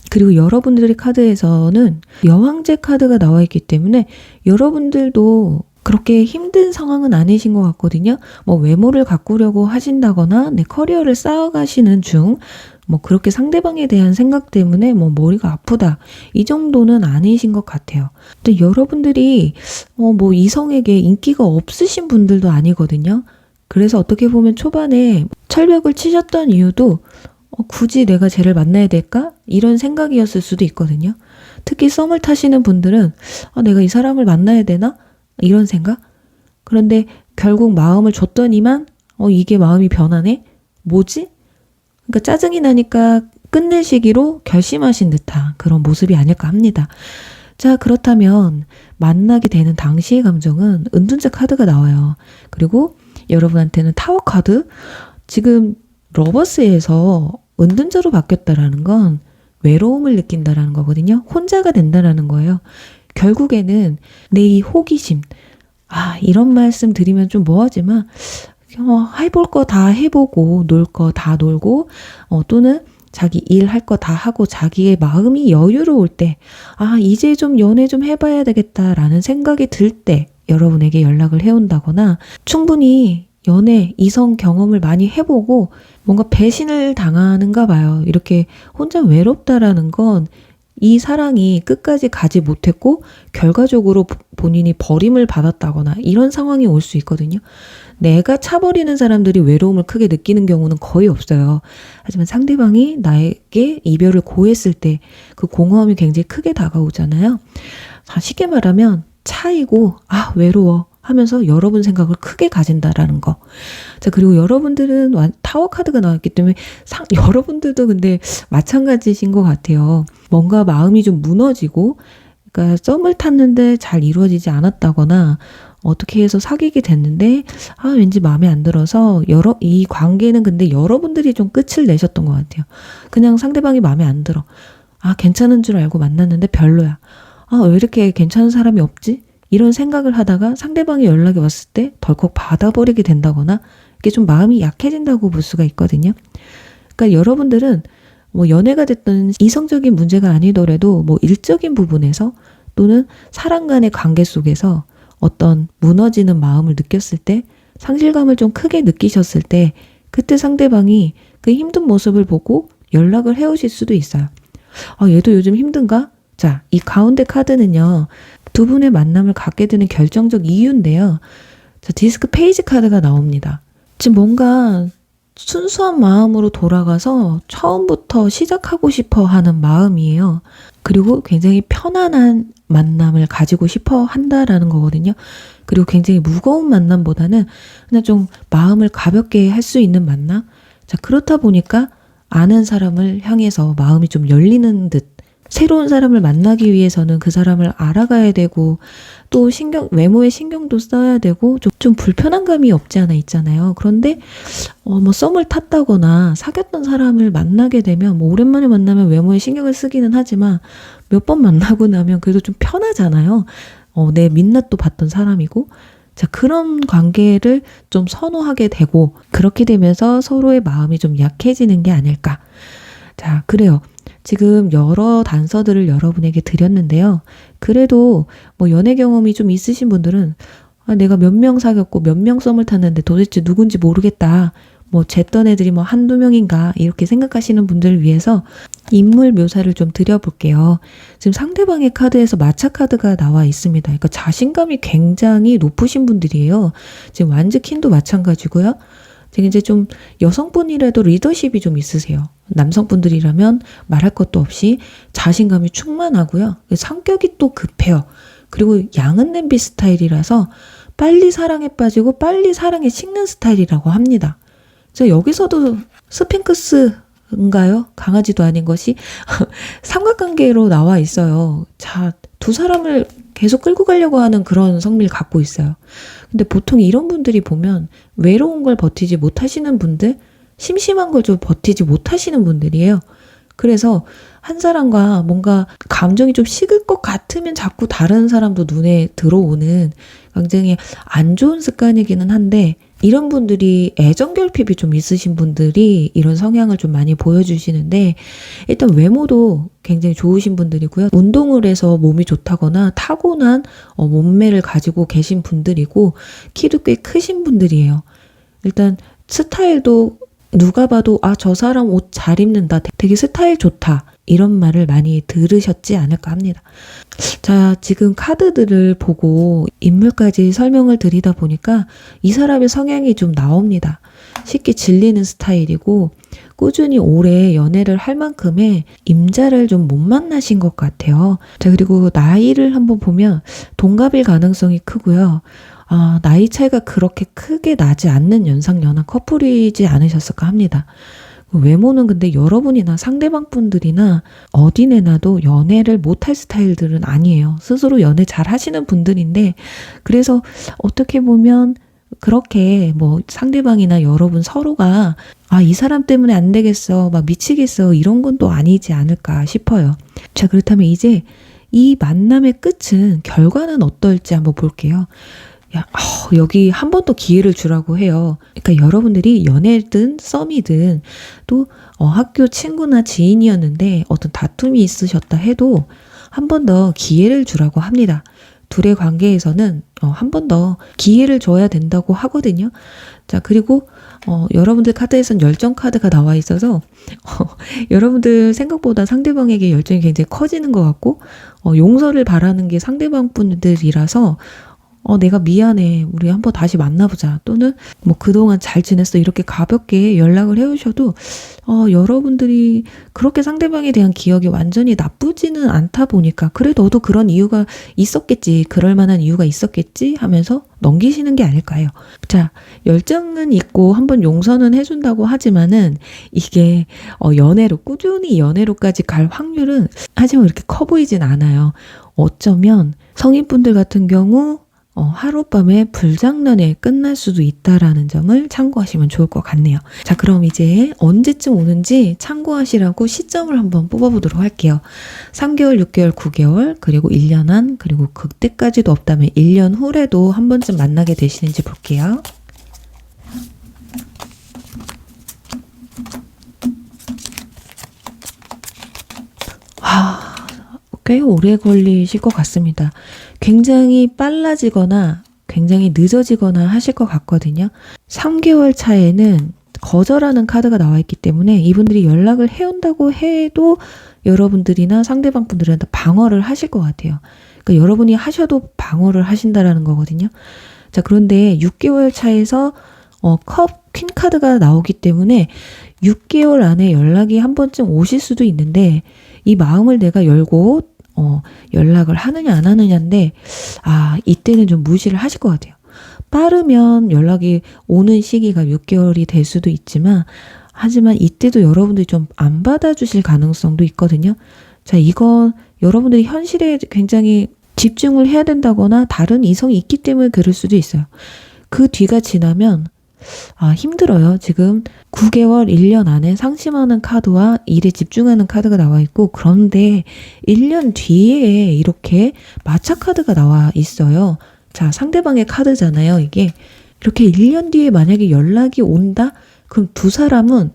그리고 여러분들의 카드에서는 여왕제 카드가 나와 있기 때문에 여러분들도 그렇게 힘든 상황은 아니신 것 같거든요. 뭐 외모를 가꾸려고 하신다거나 내 커리어를 쌓아가시는 중 뭐 그렇게 상대방에 대한 생각 때문에 뭐 머리가 아프다 이 정도는 아니신 것 같아요. 근데 여러분들이 뭐 이성에게 인기가 없으신 분들도 아니거든요. 그래서 어떻게 보면 초반에 철벽을 치셨던 이유도 굳이 내가 쟤를 만나야 될까? 이런 생각이었을 수도 있거든요. 특히 썸을 타시는 분들은 내가 이 사람을 만나야 되나? 이런 생각? 그런데 결국 마음을 줬더니만 이게 마음이 변하네? 뭐지? 그러니까 짜증이 나니까 끝내시기로 결심하신 듯한 그런 모습이 아닐까 합니다. 자, 그렇다면 만나게 되는 당시의 감정은 은둔자 카드가 나와요. 그리고 여러분한테는 타워 카드. 지금 러버스에서 은둔자로 바뀌었다라는 건 외로움을 느낀다라는 거거든요. 혼자가 된다라는 거예요. 결국에는 내 이 호기심. 이런 말씀 드리면 좀 뭐하지만 해볼 거 다 해보고 놀 거 다 놀고 또는 자기 일 할 거 다 하고 자기의 마음이 여유로울 때 이제 좀 연애 좀 해봐야 되겠다라는 생각이 들 때 여러분에게 연락을 해온다거나 충분히 연애, 이성 경험을 많이 해보고 뭔가 배신을 당하는가 봐요. 이렇게 혼자 외롭다라는 건 이 사랑이 끝까지 가지 못했고 결과적으로 본인이 버림을 받았다거나 이런 상황이 올 수 있거든요. 내가 차버리는 사람들이 외로움을 크게 느끼는 경우는 거의 없어요. 하지만 상대방이 나에게 이별을 고했을 때 그 공허함이 굉장히 크게 다가오잖아요. 쉽게 말하면 차이고 외로워 하면서 여러분 생각을 크게 가진다라는 거. 자, 그리고 여러분들은 타워 카드가 나왔기 때문에 여러분들도 근데 마찬가지신 것 같아요. 뭔가 마음이 좀 무너지고 그러니까 썸을 탔는데 잘 이루어지지 않았다거나 어떻게 해서 사귀게 됐는데 왠지 마음에 안 들어서 이 관계는 근데 여러분들이 좀 끝을 내셨던 것 같아요. 그냥 상대방이 마음에 안 들어. 괜찮은 줄 알고 만났는데 별로야. 왜 이렇게 괜찮은 사람이 없지? 이런 생각을 하다가 상대방이 연락이 왔을 때 덜컥 받아버리게 된다거나 이게 좀 마음이 약해진다고 볼 수가 있거든요. 그러니까 여러분들은 뭐 연애가 됐든 이성적인 문제가 아니더라도 뭐 일적인 부분에서 또는 사람 간의 관계 속에서 어떤 무너지는 마음을 느꼈을 때 상실감을 좀 크게 느끼셨을 때 그때 상대방이 그 힘든 모습을 보고 연락을 해오실 수도 있어요. 얘도 요즘 힘든가? 자, 이 가운데 카드는요. 두 분의 만남을 갖게 되는 결정적 이유인데요. 자, 디스크 페이지 카드가 나옵니다. 지금 뭔가 순수한 마음으로 돌아가서 처음부터 시작하고 싶어 하는 마음이에요. 그리고 굉장히 편안한 만남을 가지고 싶어 한다라는 거거든요. 그리고 굉장히 무거운 만남보다는 그냥 좀 마음을 가볍게 할 수 있는 만남? 자, 그렇다 보니까 아는 사람을 향해서 마음이 좀 열리는 듯 새로운 사람을 만나기 위해서는 그 사람을 알아가야 되고 또 외모에 신경도 써야 되고 좀 불편한 감이 없지 않아 있잖아요. 그런데 뭐 썸을 탔다거나 사귀었던 사람을 만나게 되면 뭐 오랜만에 만나면 외모에 신경을 쓰기는 하지만 몇 번 만나고 나면 그래도 좀 편하잖아요. 내 민낯도 봤던 사람이고 자, 그런 관계를 좀 선호하게 되고 그렇게 되면서 서로의 마음이 좀 약해지는 게 아닐까. 자, 그래요. 지금 여러 단서들을 여러분에게 드렸는데요. 그래도 뭐 연애 경험이 좀 있으신 분들은 내가 몇 명 사귀었고 몇 명 썸을 탔는데 도대체 누군지 모르겠다. 뭐 쟀던 애들이 뭐 한두 명인가 이렇게 생각하시는 분들을 위해서 인물 묘사를 좀 드려볼게요. 지금 상대방의 카드에서 마차 카드가 나와 있습니다. 그러니까 자신감이 굉장히 높으신 분들이에요. 지금 완즈 퀸도 마찬가지고요. 지금 이제 좀 여성분이라도 리더십이 좀 있으세요. 남성분들이라면 말할 것도 없이 자신감이 충만하고요. 성격이 또 급해요. 그리고 양은 냄비 스타일이라서 빨리 사랑에 빠지고 빨리 사랑에 식는 스타일이라고 합니다. 자, 여기서도 스핑크스인가요? 강아지도 아닌 것이 삼각관계로 나와 있어요. 자, 두 사람을 계속 끌고 가려고 하는 그런 성미를 갖고 있어요. 근데 보통 이런 분들이 보면 외로운 걸 버티지 못하시는 분들, 심심한 걸 좀 버티지 못하시는 분들이에요. 그래서 한 사람과 뭔가 감정이 좀 식을 것 같으면 자꾸 다른 사람도 눈에 들어오는 굉장히 안 좋은 습관이기는 한데 이런 분들이 애정 결핍이 좀 있으신 분들이 이런 성향을 좀 많이 보여주시는데 일단 외모도 굉장히 좋으신 분들이고요. 운동을 해서 몸이 좋다거나 타고난 몸매를 가지고 계신 분들이고 키도 꽤 크신 분들이에요. 일단 스타일도 누가 봐도 저 사람 옷 잘 입는다. 되게 스타일 좋다. 이런 말을 많이 들으셨지 않을까 합니다. 자, 지금 카드들을 보고 인물까지 설명을 드리다 보니까 이 사람의 성향이 좀 나옵니다. 쉽게 질리는 스타일이고 꾸준히 오래 연애를 할 만큼의 임자를 좀 못 만나신 것 같아요. 자, 그리고 나이를 한번 보면 동갑일 가능성이 크고요. 나이 차이가 그렇게 크게 나지 않는 연상연하 커플이지 않으셨을까 합니다. 외모는 근데 여러분이나 상대방 분들이나 어디 내놔도 연애를 못할 스타일들은 아니에요. 스스로 연애 잘 하시는 분들인데, 그래서 어떻게 보면 그렇게 뭐 상대방이나 여러분 서로가 이 사람 때문에 안 되겠어, 막 미치겠어, 이런 건 또 아니지 않을까 싶어요. 자, 그렇다면 이제 이 만남의 끝은, 결과는 어떨지 한번 볼게요. 여기 한 번 더 기회를 주라고 해요. 그러니까 여러분들이 연애든 썸이든 또 학교 친구나 지인이었는데 어떤 다툼이 있으셨다 해도 한 번 더 기회를 주라고 합니다. 둘의 관계에서는 한 번 더 기회를 줘야 된다고 하거든요. 자, 그리고 여러분들 카드에선 열정 카드가 나와 있어서 여러분들 생각보다 상대방에게 열정이 굉장히 커지는 것 같고, 용서를 바라는 게 상대방 분들이라서 내가 미안해, 우리 한번 다시 만나보자, 또는 뭐 그동안 잘 지냈어, 이렇게 가볍게 연락을 해오셔도 여러분들이 그렇게 상대방에 대한 기억이 완전히 나쁘지는 않다 보니까, 그래 너도 그런 이유가 있었겠지, 그럴 만한 이유가 있었겠지 하면서 넘기시는 게 아닐까요? 자, 열정은 있고 한번 용서는 해준다고 하지만은 이게 연애로, 꾸준히 연애로까지 갈 확률은 하지만 그렇게 커 보이진 않아요. 어쩌면 성인분들 같은 경우 하룻밤에 불장난에 끝날 수도 있다라는 점을 참고하시면 좋을 것 같네요. 자, 그럼 이제 언제쯤 오는지 참고하시라고 시점을 한번 뽑아보도록 할게요. 3개월, 6개월, 9개월, 그리고 1년 안, 그리고 그때까지도 없다면 1년 후에도 한 번쯤 만나게 되시는지 볼게요. 꽤 오래 걸리실 것 같습니다. 굉장히 빨라지거나 굉장히 늦어지거나 하실 것 같거든요. 3개월 차에는 거절하는 카드가 나와 있기 때문에 이분들이 연락을 해온다고 해도 여러분들이나 상대방 분들한테 방어를 하실 것 같아요. 그러니까 여러분이 하셔도 방어를 하신다라는 거거든요. 자, 그런데 6개월 차에서 퀸 카드가 나오기 때문에 6개월 안에 연락이 한 번쯤 오실 수도 있는데, 이 마음을 내가 열고 연락을 하느냐 안 하느냐인데, 이때는 좀 무시를 하실 것 같아요. 빠르면 연락이 오는 시기가 6개월이 될 수도 있지만, 하지만 이때도 여러분들이 좀 안 받아주실 가능성도 있거든요. 자, 이건 여러분들이 현실에 굉장히 집중을 해야 된다거나 다른 이성이 있기 때문에 그럴 수도 있어요. 그 뒤가 지나면 힘들어요. 지금 9개월, 1년 안에 상심하는 카드와 일에 집중하는 카드가 나와 있고, 그런데 1년 뒤에 이렇게 마차 카드가 나와 있어요. 자, 상대방의 카드잖아요, 이게. 이렇게 1년 뒤에 만약에 연락이 온다? 그럼 두 사람은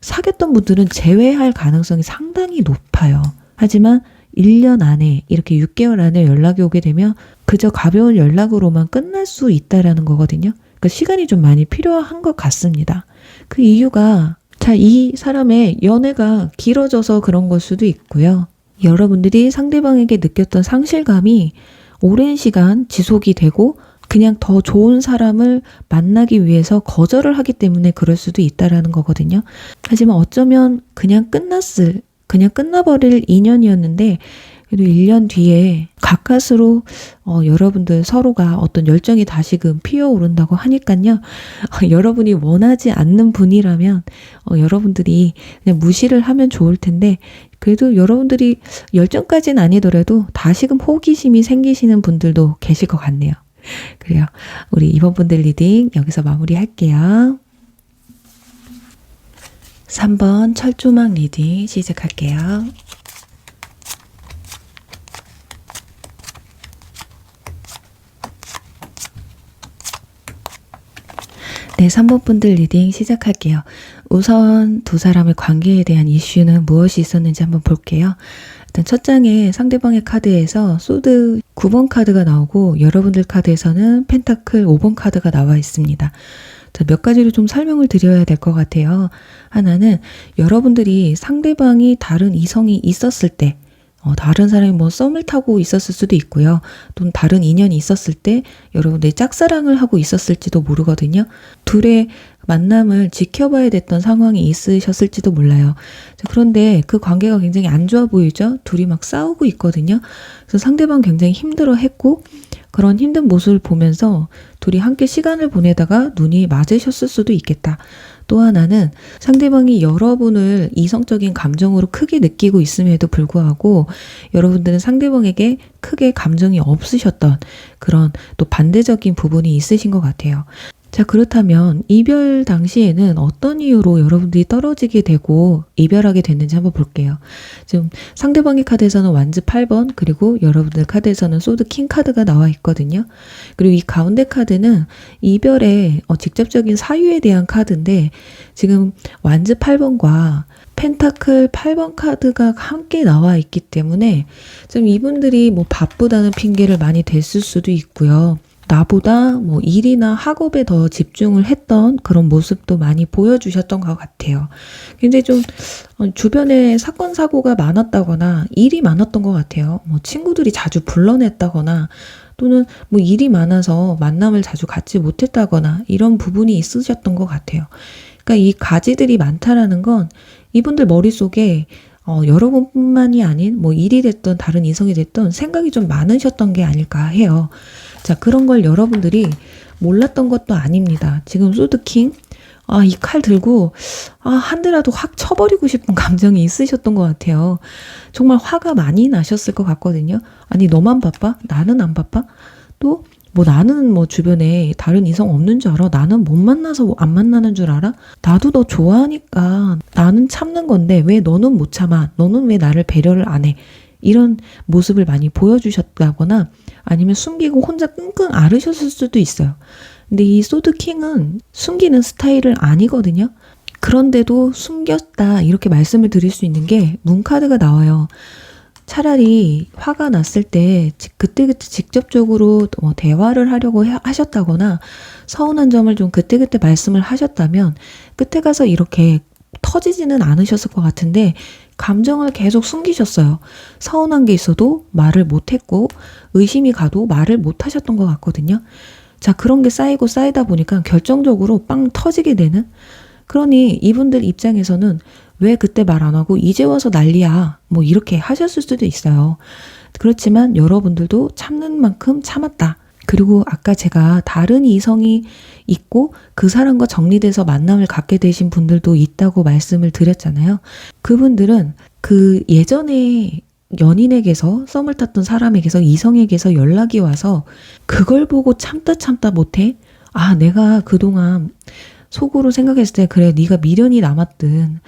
사귀었던 분들은 재회할 가능성이 상당히 높아요. 하지만 1년 안에, 이렇게 6개월 안에 연락이 오게 되면 그저 가벼운 연락으로만 끝날 수 있다라는 거거든요. 그러니까 시간이 좀 많이 필요한 것 같습니다. 그 이유가, 자, 이 사람의 연애가 길어져서 그런 걸 수도 있고요. 여러분들이 상대방에게 느꼈던 상실감이 오랜 시간 지속이 되고 그냥 더 좋은 사람을 만나기 위해서 거절을 하기 때문에 그럴 수도 있다라는 거거든요. 하지만 어쩌면 그냥 끝나버릴 인연이었는데, 그래도 1년 뒤에 가까스로 여러분들 서로가 어떤 열정이 다시금 피어오른다고 하니까요. 여러분이 원하지 않는 분이라면 여러분들이 그냥 무시를 하면 좋을 텐데, 그래도 여러분들이 열정까지는 아니더라도 다시금 호기심이 생기시는 분들도 계실 것 같네요. 그래요. 우리 이번 분들 리딩 여기서 마무리할게요. 3번 철조망 리딩 시작할게요. 네, 3번 분들 리딩 시작할게요. 우선 두 사람의 관계에 대한 이슈는 무엇이 있었는지 한번 볼게요. 일단 첫 장에 상대방의 카드에서 소드 9번 카드가 나오고, 여러분들 카드에서는 펜타클 5번 카드가 나와 있습니다. 몇 가지로 좀 설명을 드려야 될 것 같아요. 하나는 여러분들이 상대방이 다른 이성이 있었을 때, 다른 사람이 뭐 썸을 타고 있었을 수도 있고요. 또는 다른 인연이 있었을 때 여러분들이 짝사랑을 하고 있었을지도 모르거든요. 둘의 만남을 지켜봐야 됐던 상황이 있으셨을지도 몰라요. 자, 그런데 그 관계가 굉장히 안 좋아 보이죠? 둘이 막 싸우고 있거든요. 그래서 상대방 굉장히 힘들어 했고, 그런 힘든 모습을 보면서 둘이 함께 시간을 보내다가 눈이 맞으셨을 수도 있겠다. 또 하나는 상대방이 여러분을 이성적인 감정으로 크게 느끼고 있음에도 불구하고 여러분들은 상대방에게 크게 감정이 없으셨던 그런 또 반대적인 부분이 있으신 것 같아요. 자, 그렇다면 이별 당시에는 어떤 이유로 여러분들이 떨어지게 되고 이별하게 됐는지 한번 볼게요. 지금 상대방의 카드에서는 완즈 8번, 그리고 여러분들 카드에서는 소드 킹 카드가 나와 있거든요. 그리고 이 가운데 카드는 이별의 직접적인 사유에 대한 카드인데, 지금 완즈 8번과 펜타클 8번 카드가 함께 나와 있기 때문에 좀 이분들이 뭐 바쁘다는 핑계를 많이 댔을 수도 있고요. 나보다 뭐 일이나 학업에 더 집중을 했던 그런 모습도 많이 보여주셨던 것 같아요. 굉장히 좀 주변에 사건 사고가 많았다거나 일이 많았던 것 같아요. 뭐 친구들이 자주 불러냈다거나 또는 뭐 일이 많아서 만남을 자주 갖지 못했다거나 이런 부분이 있으셨던 것 같아요. 그러니까 이 가지들이 많다라는 건 이분들 머릿속에 여러분뿐만이 아닌 뭐 일이 됐던 다른 이성이 됐던 생각이 좀 많으셨던 게 아닐까 해요. 자, 그런 걸 여러분들이 몰랐던 것도 아닙니다. 지금 소드킹, 이 칼 들고, 한 대라도 확 쳐버리고 싶은 감정이 있으셨던 것 같아요. 정말 화가 많이 나셨을 것 같거든요. 아니, 너만 바빠? 나는 안 바빠? 또, 뭐 나는 뭐 주변에 다른 이성 없는 줄 알아? 나는 못 만나서 안 만나는 줄 알아? 나도 너 좋아하니까 나는 참는 건데 왜 너는 못 참아? 너는 왜 나를 배려를 안 해? 이런 모습을 많이 보여주셨다거나 아니면 숨기고 혼자 끙끙 앓으셨을 수도 있어요. 근데 이 소드킹은 숨기는 스타일은 아니거든요. 그런데도 숨겼다 이렇게 말씀을 드릴 수 있는 게 문카드가 나와요. 차라리 화가 났을 때 그때그때 직접적으로 대화를 하려고 하셨다거나 서운한 점을 좀 그때그때 말씀을 하셨다면 끝에 가서 이렇게 터지지는 않으셨을 것 같은데 감정을 계속 숨기셨어요. 서운한 게 있어도 말을 못했고 의심이 가도 말을 못하셨던 것 같거든요. 자, 그런 게 쌓이고 쌓이다 보니까 결정적으로 빵 터지게 되는, 그러니 이분들 입장에서는 왜 그때 말 안 하고 이제 와서 난리야 뭐 이렇게 하셨을 수도 있어요. 그렇지만 여러분들도 참는 만큼 참았다. 그리고 아까 제가 다른 이성이 있고 그 사람과 정리돼서 만남을 갖게 되신 분들도 있다고 말씀을 드렸잖아요. 그분들은 그 예전에 연인에게서 썸을 탔던 사람에게서 이성에게서 연락이 와서 그걸 보고 참다 못해? 내가 그동안 속으로 생각했을 때 그래 네가 미련이 남았든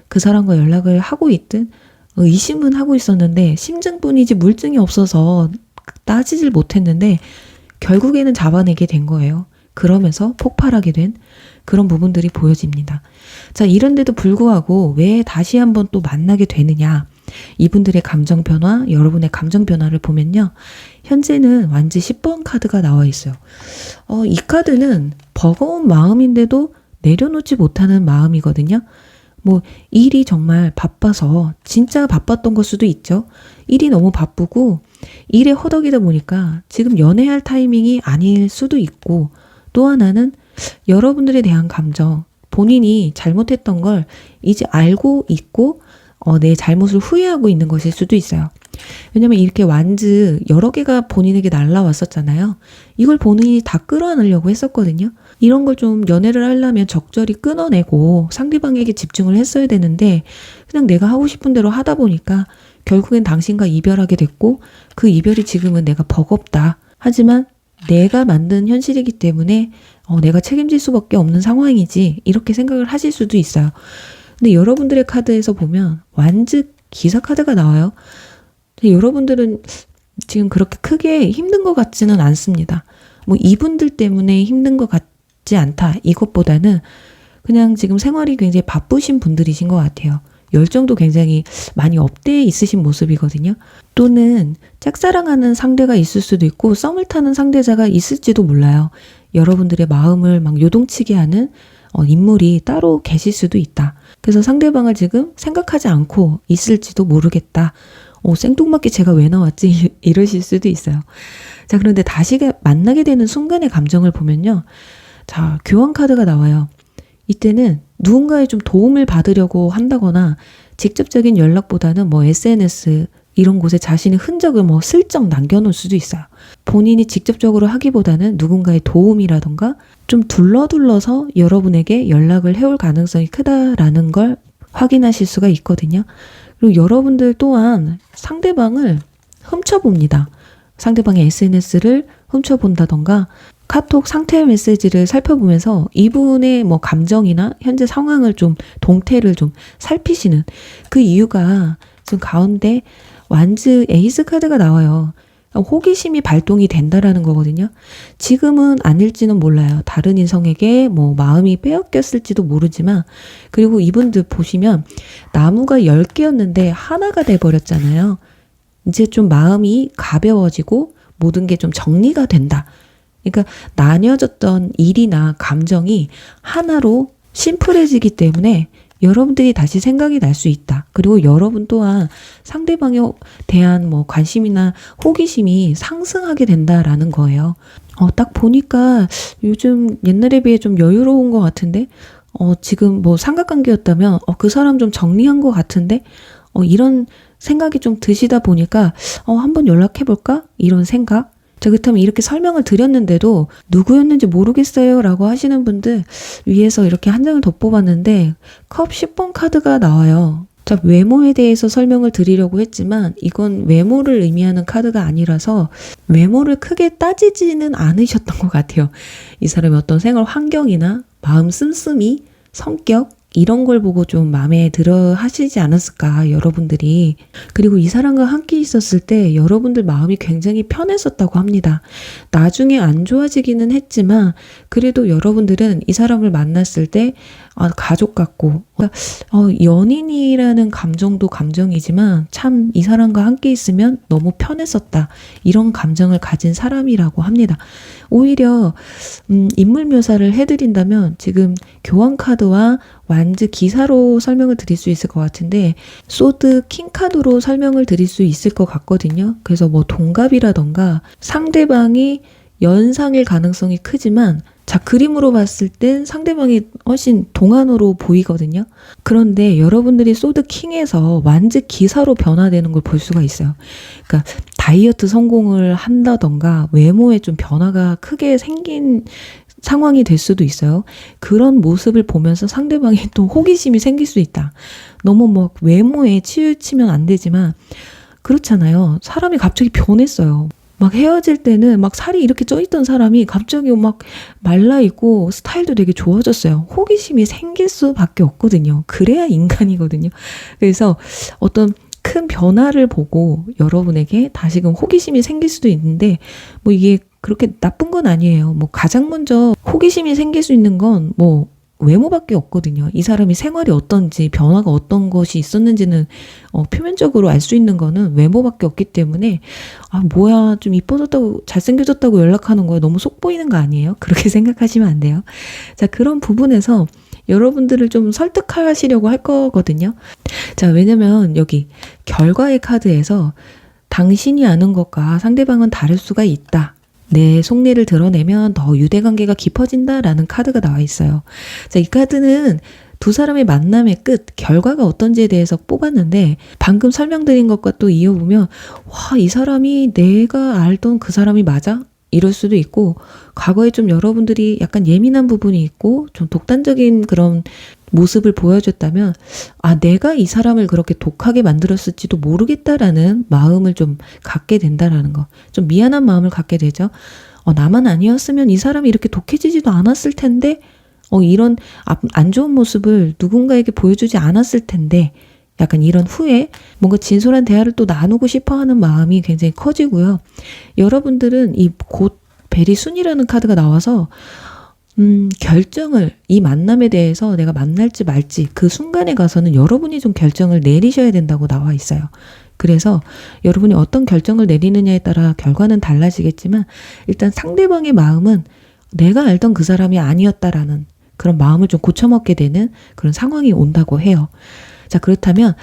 그 사람과 연락을 하고 있든 의심은 하고 있었는데 심증뿐이지 물증이 없어서 따지질 못했는데 결국에는 잡아내게 된 거예요. 그러면서 폭발하게 된 그런 부분들이 보여집니다. 자, 이런데도 불구하고 왜 다시 한번 또 만나게 되느냐? 이분들의 감정 변화, 여러분의 감정 변화를 보면요. 현재는 완즈 10번 카드가 나와 있어요. 이 카드는 버거운 마음인데도 내려놓지 못하는 마음이거든요. 뭐 일이 정말 바빠서 진짜 바빴던 걸 수도 있죠. 일이 너무 바쁘고 일에 허덕이다 보니까 지금 연애할 타이밍이 아닐 수도 있고, 또 하나는 여러분들에 대한 감정, 본인이 잘못했던 걸 이제 알고 있고 내 잘못을 후회하고 있는 것일 수도 있어요. 왜냐면 이렇게 완즈 여러 개가 본인에게 날라왔었잖아요. 이걸 본인이 다 끌어안으려고 했었거든요. 이런 걸 좀 연애를 하려면 적절히 끊어내고 상대방에게 집중을 했어야 되는데 그냥 내가 하고 싶은 대로 하다 보니까 결국엔 당신과 이별하게 됐고, 그 이별이 지금은 내가 버겁다. 하지만 내가 만든 현실이기 때문에 내가 책임질 수밖에 없는 상황이지, 이렇게 생각을 하실 수도 있어요. 근데 여러분들의 카드에서 보면 완즈 기사 카드가 나와요. 여러분들은 지금 그렇게 크게 힘든 것 같지는 않습니다. 뭐 이분들 때문에 힘든 것 같지 않다, 이것보다는 그냥 지금 생활이 굉장히 바쁘신 분들이신 것 같아요. 열정도 굉장히 많이 업돼 있으신 모습이거든요. 또는 짝사랑하는 상대가 있을 수도 있고 썸을 타는 상대자가 있을지도 몰라요. 여러분들의 마음을 막 요동치게 하는 인물이 따로 계실 수도 있다. 그래서 상대방을 지금 생각하지 않고 있을지도 모르겠다. 생뚱맞게 제가 왜 나왔지? 이러실 수도 있어요. 자, 그런데 다시 만나게 되는 순간의 감정을 보면요. 자, 교환 카드가 나와요. 이때는 누군가의 좀 도움을 받으려고 한다거나 직접적인 연락보다는 뭐 SNS 이런 곳에 자신의 흔적을 뭐 슬쩍 남겨놓을 수도 있어요. 본인이 직접적으로 하기보다는 누군가의 도움이라던가 좀 둘러서 여러분에게 연락을 해올 가능성이 크다라는 걸 확인하실 수가 있거든요. 그리고 여러분들 또한 상대방을 훔쳐봅니다. 상대방의 SNS를 훔쳐본다던가 카톡 상태 메시지를 살펴보면서 이분의 뭐 감정이나 현재 상황을 좀 동태를 좀 살피시는 그 이유가 지금 가운데 완즈 에이스 카드가 나와요. 호기심이 발동이 된다라는 거거든요. 지금은 아닐지는 몰라요. 다른 인성에게 뭐 마음이 빼앗겼을지도 모르지만 그리고 이분들 보시면 나무가 10개였는데 하나가 돼버렸잖아요. 이제 좀 마음이 가벼워지고 모든 게 좀 정리가 된다. 그러니까 나뉘어졌던 일이나 감정이 하나로 심플해지기 때문에 여러분들이 다시 생각이 날 수 있다. 그리고 여러분 또한 상대방에 대한 뭐 관심이나 호기심이 상승하게 된다라는 거예요. 딱 보니까 요즘 옛날에 비해 좀 여유로운 것 같은데, 지금 뭐 삼각관계였다면, 그 사람 좀 정리한 것 같은데, 이런 생각이 좀 드시다 보니까, 한번 연락해볼까? 이런 생각. 자, 그렇다면 이렇게 설명을 드렸는데도 누구였는지 모르겠어요 라고 하시는 분들 위에서 이렇게 한 장을 더 뽑았는데 컵 10번 카드가 나와요. 자, 외모에 대해서 설명을 드리려고 했지만 이건 외모를 의미하는 카드가 아니라서 외모를 크게 따지지는 않으셨던 것 같아요. 이 사람의 어떤 생활 환경이나 마음 씀씀이, 성격 이런 걸 보고 좀 마음에 들어 하시지 않았을까 여러분들이. 그리고 이 사람과 함께 있었을 때 여러분들 마음이 굉장히 편했었다고 합니다. 나중에 안 좋아지기는 했지만 그래도 여러분들은 이 사람을 만났을 때 가족 같고 연인이라는 감정도 감정이지만 참 이 사람과 함께 있으면 너무 편했었다. 이런 감정을 가진 사람이라고 합니다. 오히려 인물 묘사를 해드린다면 지금 교환 카드와 완즈 기사로 설명을 드릴 수 있을 것 같은데 소드 킹 카드로 설명을 드릴 수 있을 것 같거든요. 그래서 뭐 동갑이라던가 상대방이 연상일 가능성이 크지만 자, 그림으로 봤을 땐 상대방이 훨씬 동안으로 보이거든요. 그런데 여러분들이 소드 킹에서 완즈 기사로 변화되는 걸 볼 수가 있어요. 그러니까 다이어트 성공을 한다던가 외모에 좀 변화가 크게 생긴 상황이 될 수도 있어요. 그런 모습을 보면서 상대방이 또 호기심이 생길 수 있다. 너무 뭐 외모에 치우치면 안 되지만 그렇잖아요. 사람이 갑자기 변했어요. 막 헤어질 때는 막 살이 이렇게 쪄있던 사람이 갑자기 막 말라있고 스타일도 되게 좋아졌어요. 호기심이 생길 수밖에 없거든요. 그래야 인간이거든요. 그래서 어떤 큰 변화를 보고 여러분에게 다시금 호기심이 생길 수도 있는데 뭐 이게 그렇게 나쁜 건 아니에요. 뭐 가장 먼저 호기심이 생길 수 있는 건 뭐 외모밖에 없거든요. 이 사람이 생활이 어떤지 변화가 어떤 것이 있었는지는 표면적으로 알 수 있는 거는 외모밖에 없기 때문에 뭐야 좀 이뻐졌다고 잘생겨졌다고 연락하는 거야 너무 속 보이는 거 아니에요? 그렇게 생각하시면 안 돼요. 자, 그런 부분에서 여러분들을 좀 설득하시려고 할 거거든요. 자, 왜냐면 여기 결과의 카드에서 당신이 아는 것과 상대방은 다를 수가 있다. 내 속내를 드러내면 더 유대관계가 깊어진다라는 카드가 나와 있어요. 자, 이 카드는 두 사람의 만남의 끝, 결과가 어떤지에 대해서 뽑았는데 방금 설명드린 것과 또 이어보면 와, 이 사람이 내가 알던 그 사람이 맞아? 이럴 수도 있고 과거에 좀 여러분들이 약간 예민한 부분이 있고 좀 독단적인 그런 모습을 보여줬다면 내가 이 사람을 그렇게 독하게 만들었을지도 모르겠다라는 마음을 좀 갖게 된다라는 거. 좀 미안한 마음을 갖게 되죠. 나만 아니었으면 이 사람이 이렇게 독해지지도 않았을 텐데 이런 안 좋은 모습을 누군가에게 보여주지 않았을 텐데 약간 이런 후에 뭔가 진솔한 대화를 또 나누고 싶어하는 마음이 굉장히 커지고요. 여러분들은 이 곧 베리순이라는 카드가 나와서 결정을 이 만남에 대해서 내가 만날지 말지 그 순간에 가서는 여러분이 좀 결정을 내리셔야 된다고 나와 있어요. 그래서 여러분이 어떤 결정을 내리느냐에 따라 결과는 달라지겠지만 일단 상대방의 마음은 내가 알던 그 사람이 아니었다라는 그런 마음을 좀 고쳐먹게 되는 그런 상황이 온다고 해요. 자, 그렇다면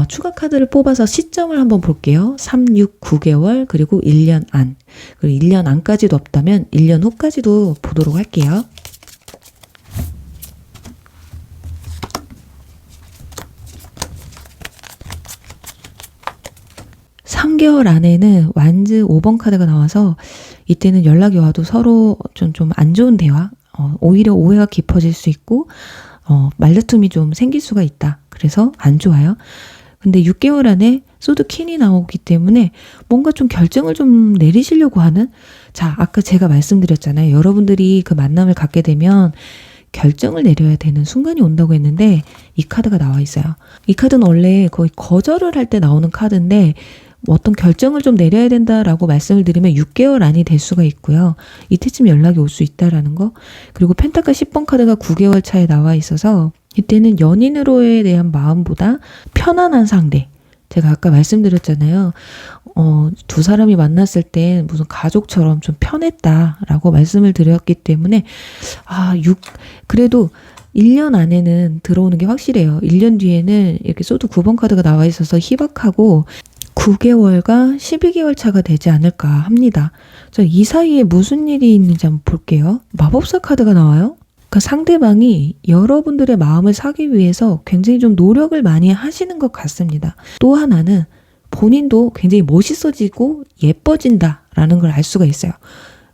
추가 카드를 뽑아서 시점을 한번 볼게요. 3, 6, 9개월 그리고 1년 안 그리고 1년 안까지도 없다면 1년 후까지도 보도록 할게요. 3개월 안에는 완즈 5번 카드가 나와서 이때는 연락이 와도 서로 좀 안 좋은 대화, 오히려 오해가 깊어질 수 있고 말다툼이 좀 생길 수가 있다. 그래서 안 좋아요. 근데 6개월 안에 소드 퀸이 나오기 때문에 뭔가 좀 결정을 좀 내리시려고 하는, 자, 아까 제가 말씀드렸잖아요. 여러분들이 그 만남을 갖게 되면 결정을 내려야 되는 순간이 온다고 했는데 이 카드가 나와 있어요. 이 카드는 원래 거의 거절을 할 때 나오는 카드인데 어떤 결정을 좀 내려야 된다라고 말씀을 드리면 6개월 안이 될 수가 있고요. 이때쯤 연락이 올 수 있다라는 거. 그리고 펜타클 10번 카드가 9개월 차에 나와 있어서 이때는 연인으로에 대한 마음보다 편안한 상대. 제가 아까 말씀드렸잖아요. 두 사람이 만났을 때 무슨 가족처럼 좀 편했다라고 말씀을 드렸기 때문에 그래도 1년 안에는 들어오는 게 확실해요. 1년 뒤에는 이렇게 소드 9번 카드가 나와 있어서 희박하고 9개월과 12개월 차가 되지 않을까 합니다. 자, 이 사이에 무슨 일이 있는지 한번 볼게요. 마법사 카드가 나와요. 그러니까 상대방이 여러분들의 마음을 사기 위해서 굉장히 좀 노력을 많이 하시는 것 같습니다. 또 하나는 본인도 굉장히 멋있어지고 예뻐진다라는 걸 알 수가 있어요.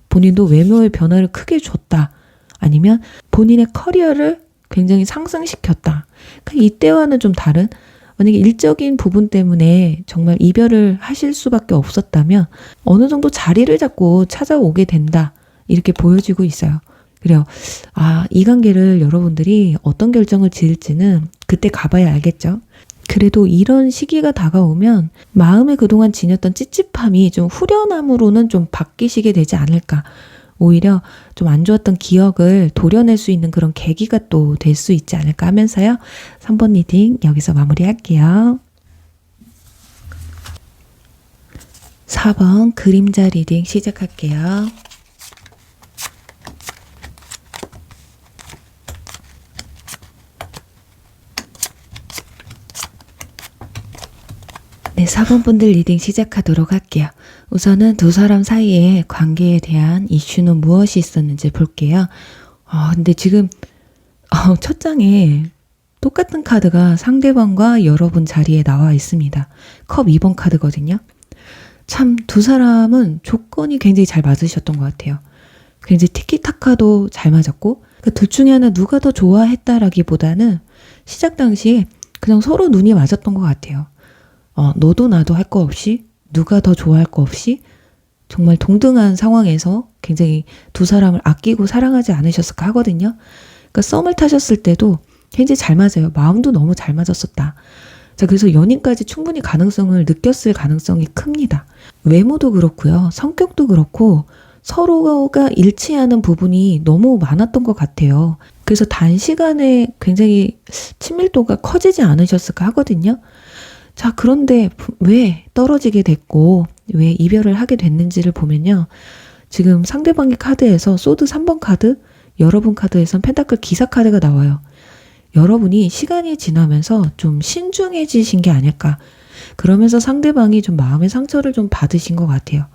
본인도 외모의 변화를 크게 줬다. 아니면 본인의 커리어를 굉장히 상승시켰다. 그러니까 이때와는 좀 다른, 만약에 일적인 부분 때문에 정말 이별을 하실 수밖에 없었다면 어느 정도 자리를 잡고 찾아오게 된다. 이렇게 보여지고 있어요. 그래요. 이 관계를 여러분들이 어떤 결정을 지을지는 그때 가봐야 알겠죠. 그래도 이런 시기가 다가오면 마음에 그동안 지녔던 찝찝함이 좀 후련함으로는 좀 바뀌시게 되지 않을까. 오히려 좀 안 좋았던 기억을 도려낼 수 있는 그런 계기가 또 될 수 있지 않을까 하면서요. 3번 리딩 여기서 마무리할게요. 4번 그림자 리딩 시작할게요. 네, 4번 분들 리딩 시작하도록 할게요. 우선은 두 사람 사이의 관계에 대한 이슈는 무엇이 있었는지 볼게요. 근데 지금 첫 장에 똑같은 카드가 상대방과 여러분 자리에 나와 있습니다. 컵 2번 카드거든요. 참 두 사람은 조건이 굉장히 잘 맞으셨던 것 같아요. 굉장히 티키타카도 잘 맞았고 그 둘 중에 하나 누가 더 좋아했다라기보다는 시작 당시에 그냥 서로 눈이 맞았던 것 같아요. 너도 나도 할 거 없이 누가 더 좋아할 거 없이 정말 동등한 상황에서 굉장히 두 사람을 아끼고 사랑하지 않으셨을까 하거든요. 그러니까 썸을 타셨을 때도 굉장히 잘 맞아요. 마음도 너무 잘 맞았었다. 자, 그래서 연인까지 충분히 가능성을 느꼈을 가능성이 큽니다. 외모도 그렇고요. 성격도 그렇고 서로가 일치하는 부분이 너무 많았던 것 같아요. 그래서 단시간에 굉장히 친밀도가 커지지 않으셨을까 하거든요. 자, 그런데 왜 떨어지게 됐고 왜 이별을 하게 됐는지를 보면요. 지금 상대방의 카드에서 소드 3번 카드, 여러분 카드에선 펜타클 기사 카드가 나와요. 여러분이 시간이 지나면서 좀 신중해지신 게 아닐까. 그러면서 상대방이 좀 마음의 상처를 좀 받으신 것 같아요.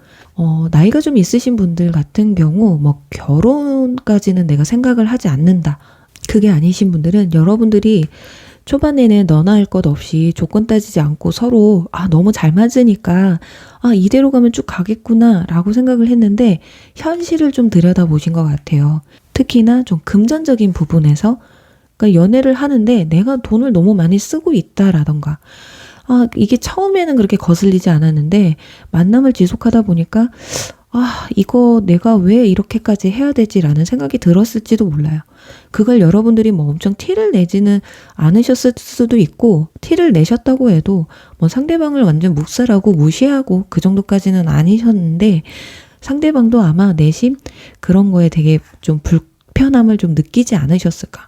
나이가 좀 있으신 분들 같은 경우 결혼까지는 내가 생각을 하지 않는다. 그게 아니신 분들은 여러분들이 초반에는 너나 할 것 없이 조건 따지지 않고 서로 너무 잘 맞으니까 이대로 가면 쭉 가겠구나 라고 생각을 했는데 현실을 좀 들여다보신 것 같아요. 특히나 좀 금전적인 부분에서 그러니까 연애를 하는데 내가 돈을 너무 많이 쓰고 있다라던가 이게 처음에는 그렇게 거슬리지 않았는데 만남을 지속하다 보니까 이거 내가 왜 이렇게까지 해야 되지라는 생각이 들었을지도 몰라요. 그걸 여러분들이 엄청 티를 내지는 않으셨을 수도 있고 티를 내셨다고 해도 상대방을 완전 묵살하고 무시하고 그 정도까지는 아니셨는데 상대방도 아마 내심 그런 거에 되게 좀 불편함을 좀 느끼지 않으셨을까.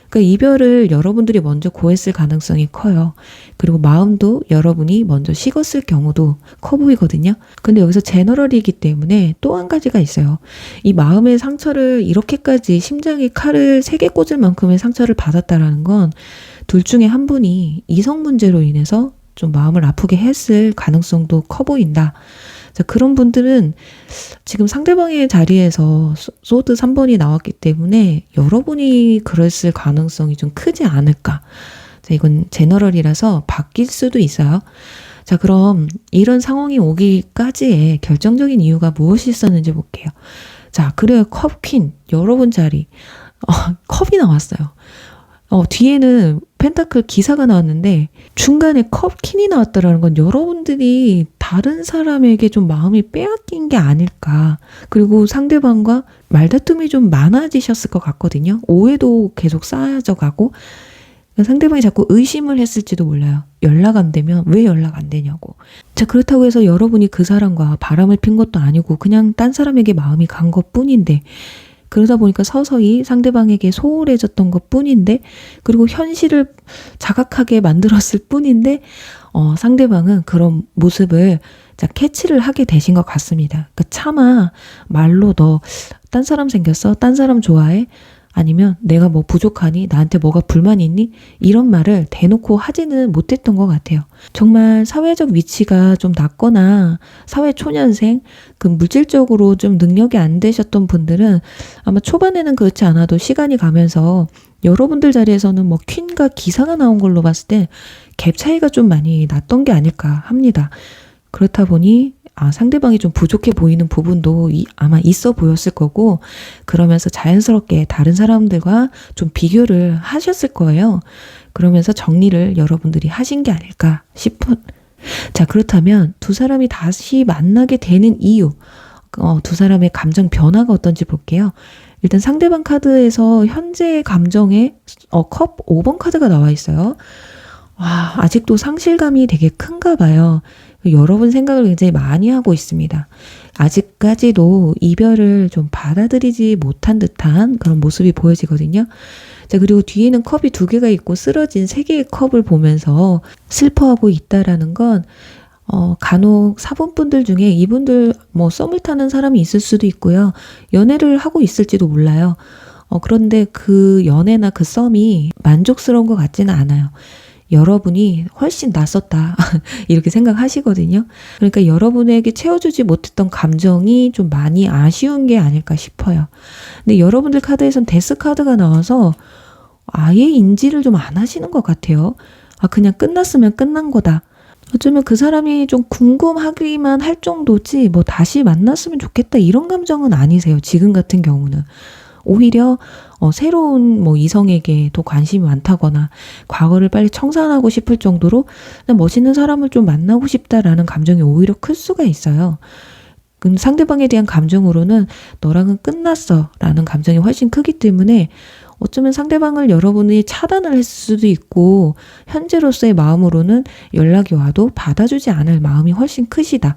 그러니까 이별을 여러분들이 먼저 고했을 가능성이 커요. 그리고 마음도 여러분이 먼저 식었을 경우도 커 보이거든요. 근데 여기서 제너럴이기 때문에 또 한 가지가 있어요. 이 마음의 상처를 이렇게까지 심장에 칼을 3개 꽂을 만큼의 상처를 받았다라는 건 둘 중에 한 분이 이성 문제로 인해서 좀 마음을 아프게 했을 가능성도 커 보인다. 자, 그런 분들은 지금 상대방의 자리에서 소드 3번이 나왔기 때문에 여러분이 그랬을 가능성이 좀 크지 않을까. 자, 이건 제너럴이라서 바뀔 수도 있어요. 자, 그럼 이런 상황이 오기까지의 결정적인 이유가 무엇이 있었는지 볼게요. 자, 그래요. 컵퀸, 여러분 자리. 컵이 나왔어요. 뒤에는 펜타클 기사가 나왔는데 중간에 컵퀸이 나왔다라는 건 여러분들이 다른 사람에게 좀 마음이 빼앗긴 게 아닐까. 그리고 상대방과 말다툼이 좀 많아지셨을 것 같거든요. 오해도 계속 쌓여져 가고 상대방이 자꾸 의심을 했을지도 몰라요. 연락 안 되면 왜 연락 안 되냐고. 자, 그렇다고 해서 여러분이 그 사람과 바람을 핀 것도 아니고 그냥 딴 사람에게 마음이 간 것뿐인데, 그러다 보니까 서서히 상대방에게 소홀해졌던 것뿐인데, 그리고 현실을 자각하게 만들었을 뿐인데 상대방은 그런 모습을 자 캐치를 하게 되신 것 같습니다. 그러니까 차마 말로 너 딴 사람 생겼어? 딴 사람 좋아해? 아니면 내가 뭐 부족하니? 나한테 뭐가 불만이 있니? 이런 말을 대놓고 하지는 못했던 것 같아요. 정말 사회적 위치가 좀 낮거나 사회 초년생, 그 물질적으로 좀 능력이 안 되셨던 분들은 아마 초반에는 그렇지 않아도 시간이 가면서 여러분들 자리에서는 뭐 퀸과 기사가 나온 걸로 봤을 때 갭 차이가 좀 많이 났던 게 아닐까 합니다. 그렇다 보니 상대방이 좀 부족해 보이는 부분도 아마 있어 보였을 거고, 그러면서 자연스럽게 다른 사람들과 좀 비교를 하셨을 거예요. 그러면서 정리를 여러분들이 하신 게 아닐까 싶은. 자, 그렇다면 두 사람이 다시 만나게 되는 이유, 두 사람의 감정 변화가 어떤지 볼게요. 일단 상대방 카드에서 현재의 감정에 컵 5번 카드가 나와 있어요. 와, 아직도 상실감이 되게 큰가 봐요. 여러분 생각을 굉장히 많이 하고 있습니다. 아직까지도 이별을 좀 받아들이지 못한 듯한 그런 모습이 보여지거든요. 자, 그리고 뒤에는 컵이 2개가 있고 쓰러진 3개의 컵을 보면서 슬퍼하고 있다라는 건 간혹 사본분들 중에 이분들 뭐 썸을 타는 사람이 있을 수도 있고요. 연애를 하고 있을지도 몰라요. 그런데 그 연애나 그 썸이 만족스러운 것 같지는 않아요. 여러분이 훨씬 낫었다 이렇게 생각하시거든요. 그러니까 여러분에게 채워주지 못했던 감정이 좀 많이 아쉬운 게 아닐까 싶어요. 근데 여러분들 카드에선 데스 카드가 나와서 아예 인지를 좀 안 하시는 것 같아요. 그냥 끝났으면 끝난 거다. 어쩌면 그 사람이 좀 궁금하기만 할 정도지 뭐 다시 만났으면 좋겠다 이런 감정은 아니세요. 지금 같은 경우는. 오히려 새로운 뭐 이성에게 더 관심이 많다거나 과거를 빨리 청산하고 싶을 정도로 멋있는 사람을 좀 만나고 싶다라는 감정이 오히려 클 수가 있어요. 그럼 상대방에 대한 감정으로는 너랑은 끝났어 라는 감정이 훨씬 크기 때문에 어쩌면 상대방을 여러분이 차단을 했을 수도 있고, 현재로서의 마음으로는 연락이 와도 받아주지 않을 마음이 훨씬 크시다.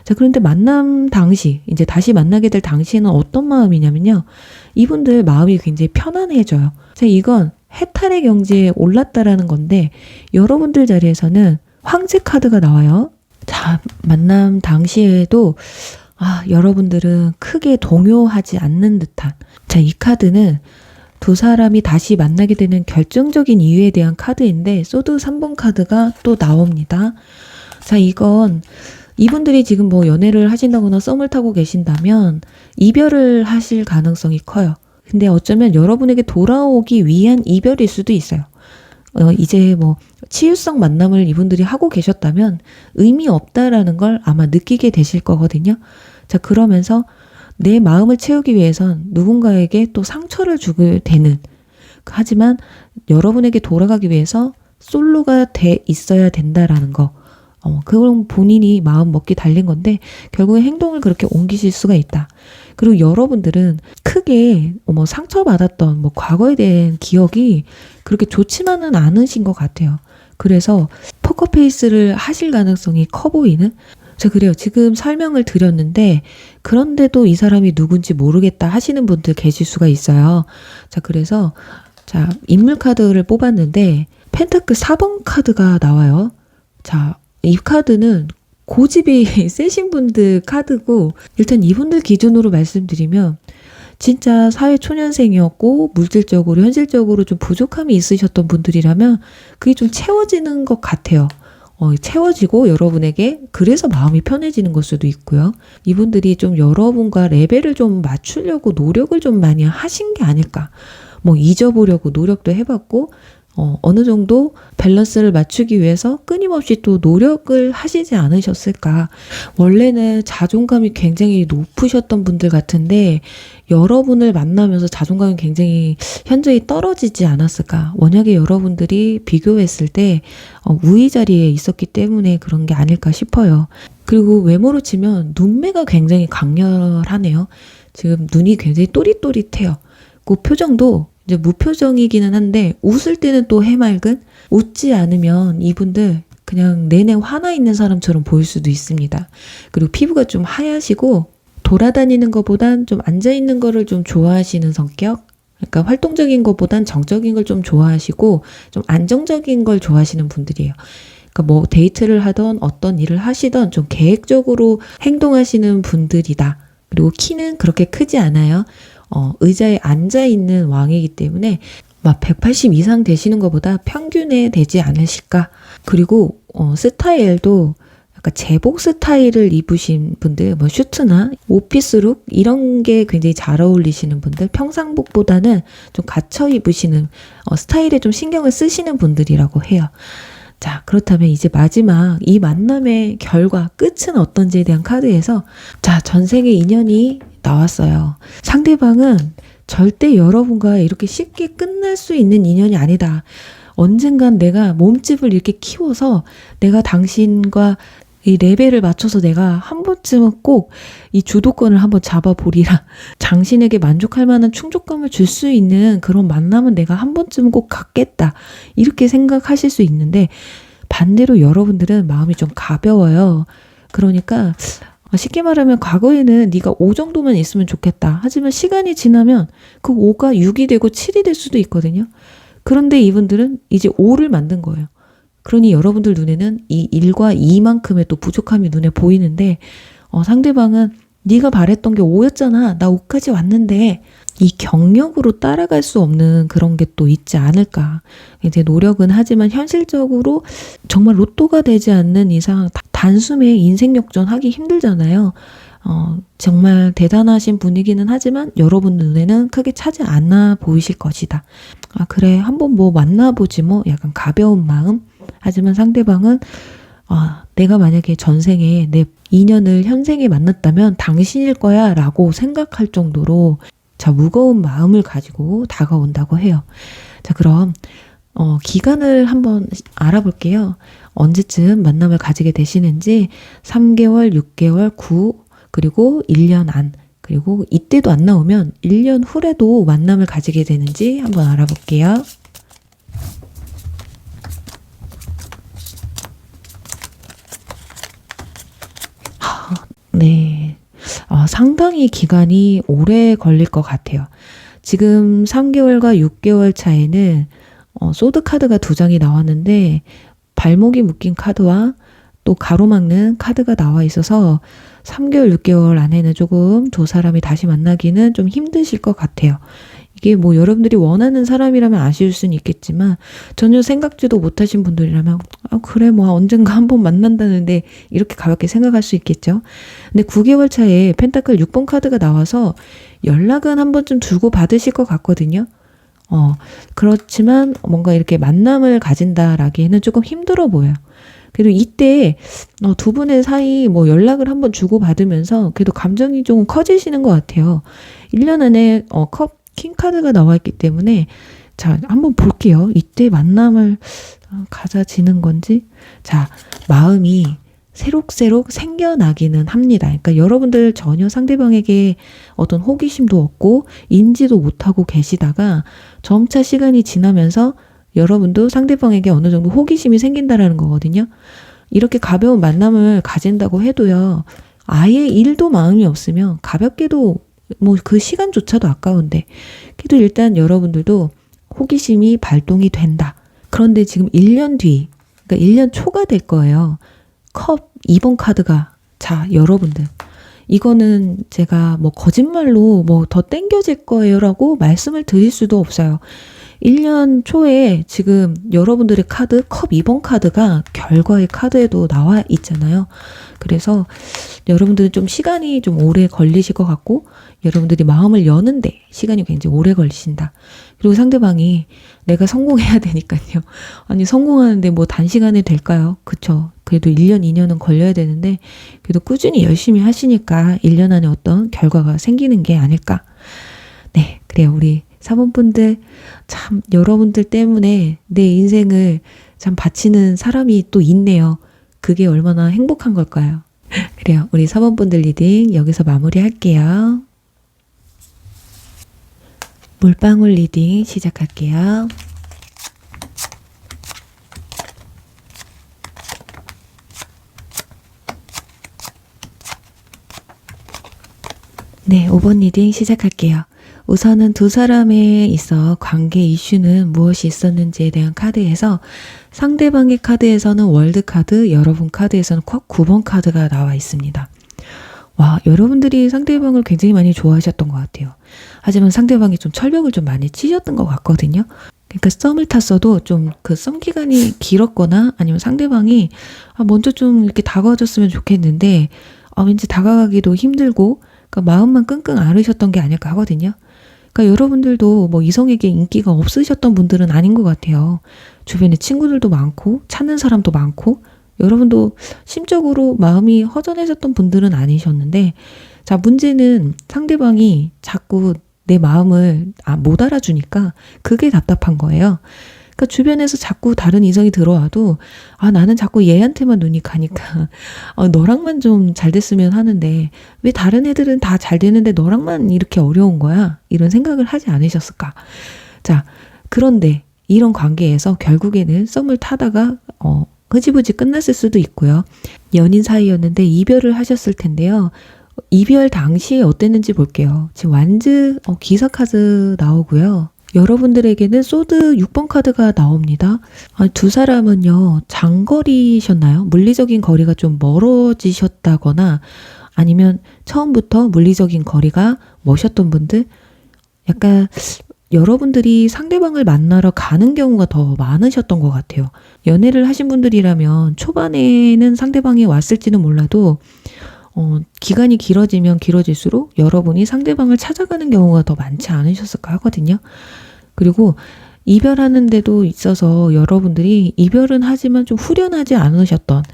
자, 그런데 만남 당시, 이제 다시 만나게 될 당시에는 어떤 마음이냐면요. 이분들 마음이 굉장히 편안해져요. 자, 이건 해탈의 경지에 올랐다라는 건데, 여러분들 자리에서는 황제 카드가 나와요. 자, 만남 당시에도 여러분들은 크게 동요하지 않는 듯한. 자, 이 카드는 두 사람이 다시 만나게 되는 결정적인 이유에 대한 카드인데, 소드 3번 카드가 또 나옵니다. 자, 이건 이분들이 지금 뭐 연애를 하신다거나 썸을 타고 계신다면 이별을 하실 가능성이 커요. 근데 어쩌면 여러분에게 돌아오기 위한 이별일 수도 있어요. 이제 뭐 치유성 만남을 이분들이 하고 계셨다면 의미 없다라는 걸 아마 느끼게 되실 거거든요. 자, 그러면서 내 마음을 채우기 위해선 누군가에게 또 상처를 주게 되는, 하지만 여러분에게 돌아가기 위해서 솔로가 돼 있어야 된다라는 거. 그건 본인이 마음 먹기 달린 건데 결국에 행동을 그렇게 옮기실 수가 있다. 그리고 여러분들은 크게 상처받았던 뭐 과거에 대한 기억이 그렇게 좋지만은 않으신 것 같아요. 그래서 포커페이스를 하실 가능성이 커 보이는? 자, 그래요. 지금 설명을 드렸는데 그런데도 이 사람이 누군지 모르겠다 하시는 분들 계실 수가 있어요. 자, 그래서 인물 카드를 뽑았는데 펜타클 4번 카드가 나와요. 자, 이 카드는 고집이 세신 분들 카드고, 일단 이분들 기준으로 말씀드리면 진짜 사회 초년생이었고 물질적으로 현실적으로 좀 부족함이 있으셨던 분들이라면 그게 좀 채워지는 것 같아요. 채워지고 여러분에게 그래서 마음이 편해지는 걸 수도 있고요. 이분들이 좀 여러분과 레벨을 좀 맞추려고 노력을 좀 많이 하신 게 아닐까. 뭐 잊어보려고 노력도 해봤고 어느 정도 밸런스를 맞추기 위해서 끊임없이 또 노력을 하시지 않으셨을까. 원래는 자존감이 굉장히 높으셨던 분들 같은데 여러분을 만나면서 자존감이 굉장히 현저히 떨어지지 않았을까. 만약에 여러분들이 비교했을 때 우위 자리에 있었기 때문에 그런 게 아닐까 싶어요. 그리고 외모로 치면 눈매가 굉장히 강렬하네요. 지금 눈이 굉장히 또릿또릿해요. 그 표정도 이제 무표정이기는 한데 웃을 때는 또 해맑은, 웃지 않으면 이분들 그냥 내내 화나 있는 사람처럼 보일 수도 있습니다. 그리고 피부가 좀 하얗시고 돌아다니는 것보단 좀 앉아있는 거를 좀 좋아하시는 성격. 그러니까 활동적인 것보단 정적인 걸 좀 좋아하시고 좀 안정적인 걸 좋아하시는 분들이에요. 그러니까 뭐 데이트를 하던 어떤 일을 하시던 좀 계획적으로 행동하시는 분들이다. 그리고 키는 그렇게 크지 않아요. 의자에 앉아있는 왕이기 때문에 막 180 이상 되시는 것보다 평균에 되지 않으실까. 그리고 스타일도 약간 제복 스타일을 입으신 분들, 뭐 슈트나 오피스룩 이런 게 굉장히 잘 어울리시는 분들, 평상복보다는 좀 갖춰 입으시는 스타일에 좀 신경을 쓰시는 분들이라고 해요. 자, 그렇다면 이제 마지막 이 만남의 결과, 끝은 어떤지에 대한 카드에서 자, 전생의 인연이 나왔어요. 상대방은 절대 여러분과 이렇게 쉽게 끝날 수 있는 인연이 아니다. 언젠간 내가 몸집을 이렇게 키워서 내가 당신과 이 레벨을 맞춰서 내가 한 번쯤은 꼭 이 주도권을 한번 잡아보리라. 당신에게 만족할 만한 충족감을 줄 수 있는 그런 만남은 내가 한 번쯤은 꼭 갖겠다. 이렇게 생각하실 수 있는데 반대로 여러분들은 마음이 좀 가벼워요. 그러니까 쉽게 말하면 과거에는 네가 5 정도만 있으면 좋겠다. 하지만 시간이 지나면 그 5가 6이 되고 7이 될 수도 있거든요. 그런데 이분들은 이제 5를 만든 거예요. 그러니 여러분들 눈에는 이 1과 2만큼의 또 부족함이 눈에 보이는데 상대방은 네가 바랬던 게 5였잖아. 나 5까지 왔는데 이 경력으로 따라갈 수 없는 그런 게 또 있지 않을까. 이제 노력은 하지만 현실적으로 정말 로또가 되지 않는 이상 단숨에 인생 역전하기 힘들잖아요. 정말 대단하신 분이기는 하지만 여러분 눈에는 크게 차지 않아 보이실 것이다. 아, 그래. 한번 뭐 만나보지 뭐. 약간 가벼운 마음. 하지만 상대방은 내가 만약에 전생에 내 인연을 현생에 만났다면 당신일 거야 라고 생각할 정도로 자, 무거운 마음을 가지고 다가온다고 해요. 자, 그럼 기간을 한번 알아볼게요. 언제쯤 만남을 가지게 되시는지 3개월, 6개월, 9, 그리고 1년 안, 그리고 이때도 안 나오면 1년 후에도 만남을 가지게 되는지 한번 알아볼게요. 네. 상당히 기간이 오래 걸릴 것 같아요. 지금 3개월과 6개월 차에는 소드 카드가 2장이 나왔는데 발목이 묶인 카드와 또 가로막는 카드가 나와 있어서 3개월, 6개월 안에는 조금 두 사람이 다시 만나기는 좀 힘드실 것 같아요. 이게 뭐 여러분들이 원하는 사람이라면 아쉬울 수는 있겠지만 전혀 생각지도 못하신 분들이라면 그래 뭐 언젠가 한번 만난다는데 이렇게 가볍게 생각할 수 있겠죠. 근데 9개월 차에 펜타클 6번 카드가 나와서 연락은 한 번쯤 주고 받으실 것 같거든요. 그렇지만 뭔가 이렇게 만남을 가진다라기에는 조금 힘들어 보여요. 그래도 이때 두 분의 사이 뭐 연락을 한번 주고 받으면서 그래도 감정이 좀 커지시는 것 같아요. 1년 안에 킹 카드가 나와 있기 때문에 자, 한번 볼게요. 이때 만남을 가져지는 건지. 자, 마음이 새록새록 생겨나기는 합니다. 그러니까 여러분들 전혀 상대방에게 어떤 호기심도 없고 인지도 못하고 계시다가 점차 시간이 지나면서 여러분도 상대방에게 어느 정도 호기심이 생긴다라는 거거든요. 이렇게 가벼운 만남을 가진다고 해도요. 아예 1도 마음이 없으면 가볍게도 뭐 그 시간조차도 아까운데 그래도 일단 여러분들도 호기심이 발동이 된다. 그런데 지금 1년 뒤, 그러니까 1년 초가 될 거예요. 컵 2번 카드가 자, 여러분들 이거는 제가 뭐 거짓말로 뭐 더 땡겨질 거예요 라고 말씀을 드릴 수도 없어요. 1년 초에 지금 여러분들의 카드, 컵 2번 카드가 결과의 카드에도 나와 있잖아요. 그래서 여러분들은 좀 시간이 좀 오래 걸리실 것 같고, 여러분들이 마음을 여는데 시간이 굉장히 오래 걸리신다. 그리고 상대방이 내가 성공해야 되니까요. 아니, 성공하는데 뭐 단시간에 될까요? 그쵸. 그래도 1년, 2년은 걸려야 되는데, 그래도 꾸준히 열심히 하시니까 1년 안에 어떤 결과가 생기는 게 아닐까. 네, 그래요. 우리 사모분들, 참, 여러분들 때문에 내 인생을 참 바치는 사람이 또 있네요. 그게 얼마나 행복한 걸까요? 그래요. 우리 사모분들 리딩 여기서 마무리 할게요. 물방울 리딩 시작할게요. 네, 5번 리딩 시작할게요. 우선은 두 사람에 있어 관계 이슈는 무엇이 있었는지에 대한 카드에서 상대방의 카드에서는 월드 카드, 여러분 카드에서는 컵 9번 카드가 나와 있습니다. 와, 여러분들이 상대방을 굉장히 많이 좋아하셨던 것 같아요. 하지만 상대방이 좀 철벽을 좀 많이 치셨던 것 같거든요. 그러니까 썸을 탔어도 좀 그 썸 기간이 길었거나 아니면 상대방이 먼저 좀 이렇게 다가와줬으면 좋겠는데 왠지 다가가기도 힘들고 그러니까 마음만 끙끙 앓으셨던 게 아닐까 하거든요. 그러니까 여러분들도 뭐 이성에게 인기가 없으셨던 분들은 아닌 것 같아요. 주변에 친구들도 많고 찾는 사람도 많고 여러분도 심적으로 마음이 허전해졌던 분들은 아니셨는데, 자, 문제는 상대방이 자꾸 내 마음을 못 알아주니까 그게 답답한 거예요. 그러니까 주변에서 자꾸 다른 이성이 들어와도 나는 자꾸 얘한테만 눈이 가니까 너랑만 좀 잘 됐으면 하는데 왜 다른 애들은 다 잘 되는데 너랑만 이렇게 어려운 거야? 이런 생각을 하지 않으셨을까? 자, 그런데 이런 관계에서 결국에는 썸을 타다가 흐지부지 끝났을 수도 있고요. 연인 사이였는데 이별을 하셨을 텐데요. 이별 당시에 어땠는지 볼게요. 지금 완즈 기사 카드 나오고요. 여러분들에게는 소드 6번 카드가 나옵니다. 두 사람은요, 장거리셨나요? 물리적인 거리가 좀 멀어지셨다거나 아니면 처음부터 물리적인 거리가 머셨던 분들? 약간 여러분들이 상대방을 만나러 가는 경우가 더 많으셨던 것 같아요. 연애를 하신 분들이라면 초반에는 상대방이 왔을지는 몰라도 기간이 길어지면 길어질수록 여러분이 상대방을 찾아가는 경우가 더 많지 않으셨을까 하거든요. 그리고 이별하는 데도 있어서 여러분들이 이별은 하지만 좀 후련하지 않으셨던,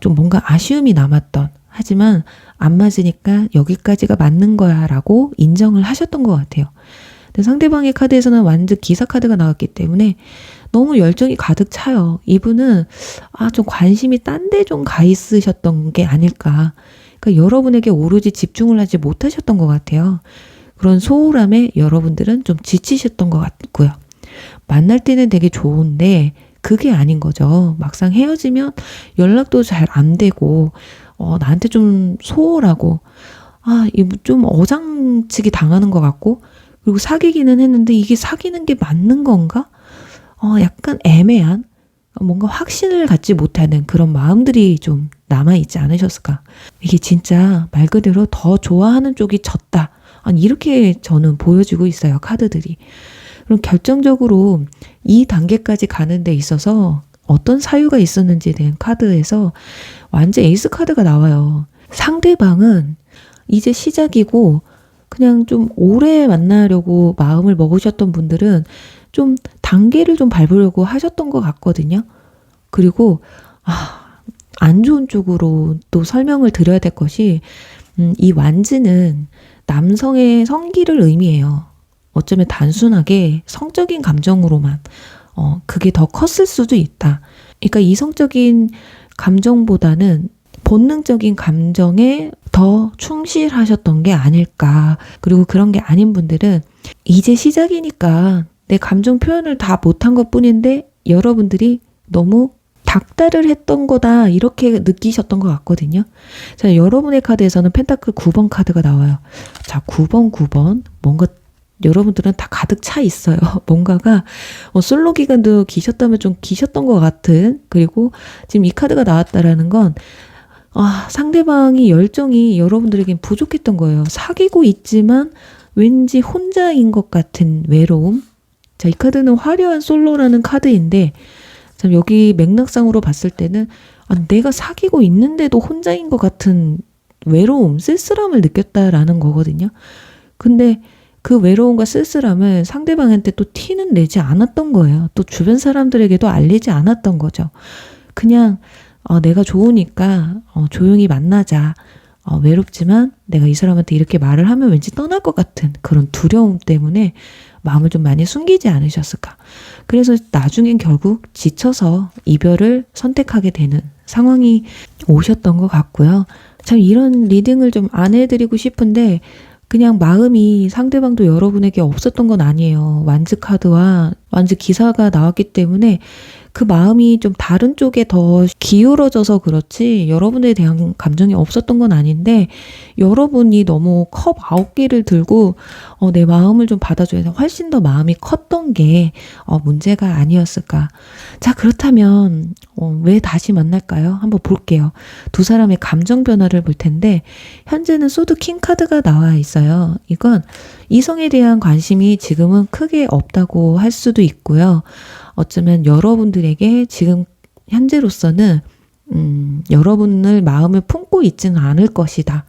좀 뭔가 아쉬움이 남았던, 하지만 안 맞으니까 여기까지가 맞는 거야 라고 인정을 하셨던 것 같아요. 근데 상대방의 카드에서는 완전 기사 카드가 나왔기 때문에 너무 열정이 가득 차요. 이분은 좀 관심이 딴 데 좀 가 있으셨던 게 아닐까. 그러니까 여러분에게 오로지 집중을 하지 못하셨던 것 같아요. 그런 소홀함에 여러분들은 좀 지치셨던 것 같고요. 만날 때는 되게 좋은데 그게 아닌 거죠. 막상 헤어지면 연락도 잘 안 되고 나한테 좀 소홀하고 좀 어장치기 당하는 것 같고, 그리고 사귀기는 했는데 이게 사귀는 게 맞는 건가? 약간 애매한, 뭔가 확신을 갖지 못하는 그런 마음들이 좀 남아있지 않으셨을까? 이게 진짜 말 그대로 더 좋아하는 쪽이 졌다. 이렇게 저는 보여지고 있어요, 카드들이. 그럼 결정적으로 이 단계까지 가는 데 있어서 어떤 사유가 있었는지에 대한 카드에서 완전 에이스 카드가 나와요. 상대방은 이제 시작이고 그냥 좀 오래 만나려고 마음을 먹으셨던 분들은 좀 단계를 좀 밟으려고 하셨던 것 같거든요. 그리고 안 좋은 쪽으로 또 설명을 드려야 될 것이, 이 완즈는 남성의 성기를 의미해요. 어쩌면 단순하게 성적인 감정으로만 그게 더 컸을 수도 있다. 그러니까 이성적인 감정보다는 본능적인 감정에 더 충실하셨던 게 아닐까. 그리고 그런 게 아닌 분들은 이제 시작이니까 내 감정 표현을 다 못한 것 뿐인데 여러분들이 너무 닥달을 했던 거다, 이렇게 느끼셨던 것 같거든요. 자, 여러분의 카드에서는 펜타클 9번 카드가 나와요. 자, 9번 뭔가 여러분들은 다 가득 차 있어요. 뭔가가 솔로 기간도 기셨다면 좀 기셨던 것 같은, 그리고 지금 이 카드가 나왔다라는 건 상대방이 열정이 여러분들에겐 부족했던 거예요. 사귀고 있지만 왠지 혼자인 것 같은 외로움, 자, 이 카드는 화려한 솔로라는 카드인데, 참 여기 맥락상으로 봤을 때는 내가 사귀고 있는데도 혼자인 것 같은 외로움, 쓸쓸함을 느꼈다라는 거거든요. 근데 그 외로움과 쓸쓸함을 상대방한테 또 티는 내지 않았던 거예요. 또 주변 사람들에게도 알리지 않았던 거죠. 그냥 내가 좋으니까 조용히 만나자. 외롭지만 내가 이 사람한테 이렇게 말을 하면 왠지 떠날 것 같은 그런 두려움 때문에 마음을 좀 많이 숨기지 않으셨을까. 그래서 나중엔 결국 지쳐서 이별을 선택하게 되는 상황이 오셨던 것 같고요. 참 이런 리딩을 좀 안 해드리고 싶은데 그냥 마음이 상대방도 여러분에게 없었던 건 아니에요. 완즈 카드와 완즈 기사가 나왔기 때문에 그 마음이 좀 다른 쪽에 더 기울어져서 그렇지 여러분에 대한 감정이 없었던 건 아닌데 여러분이 너무 컵 9개를 들고 내 마음을 좀 받아줘야 해서 훨씬 더 마음이 컸던 게 문제가 아니었을까. 자, 그렇다면 왜 다시 만날까요? 한번 볼게요. 두 사람의 감정 변화를 볼 텐데 현재는 소드 킹 카드가 나와 있어요. 이건 이성에 대한 관심이 지금은 크게 없다고 할 수도 있고요. 어쩌면 여러분들에게 지금 현재로서는 여러분을 마음을 품고 있지는 않을 것이다.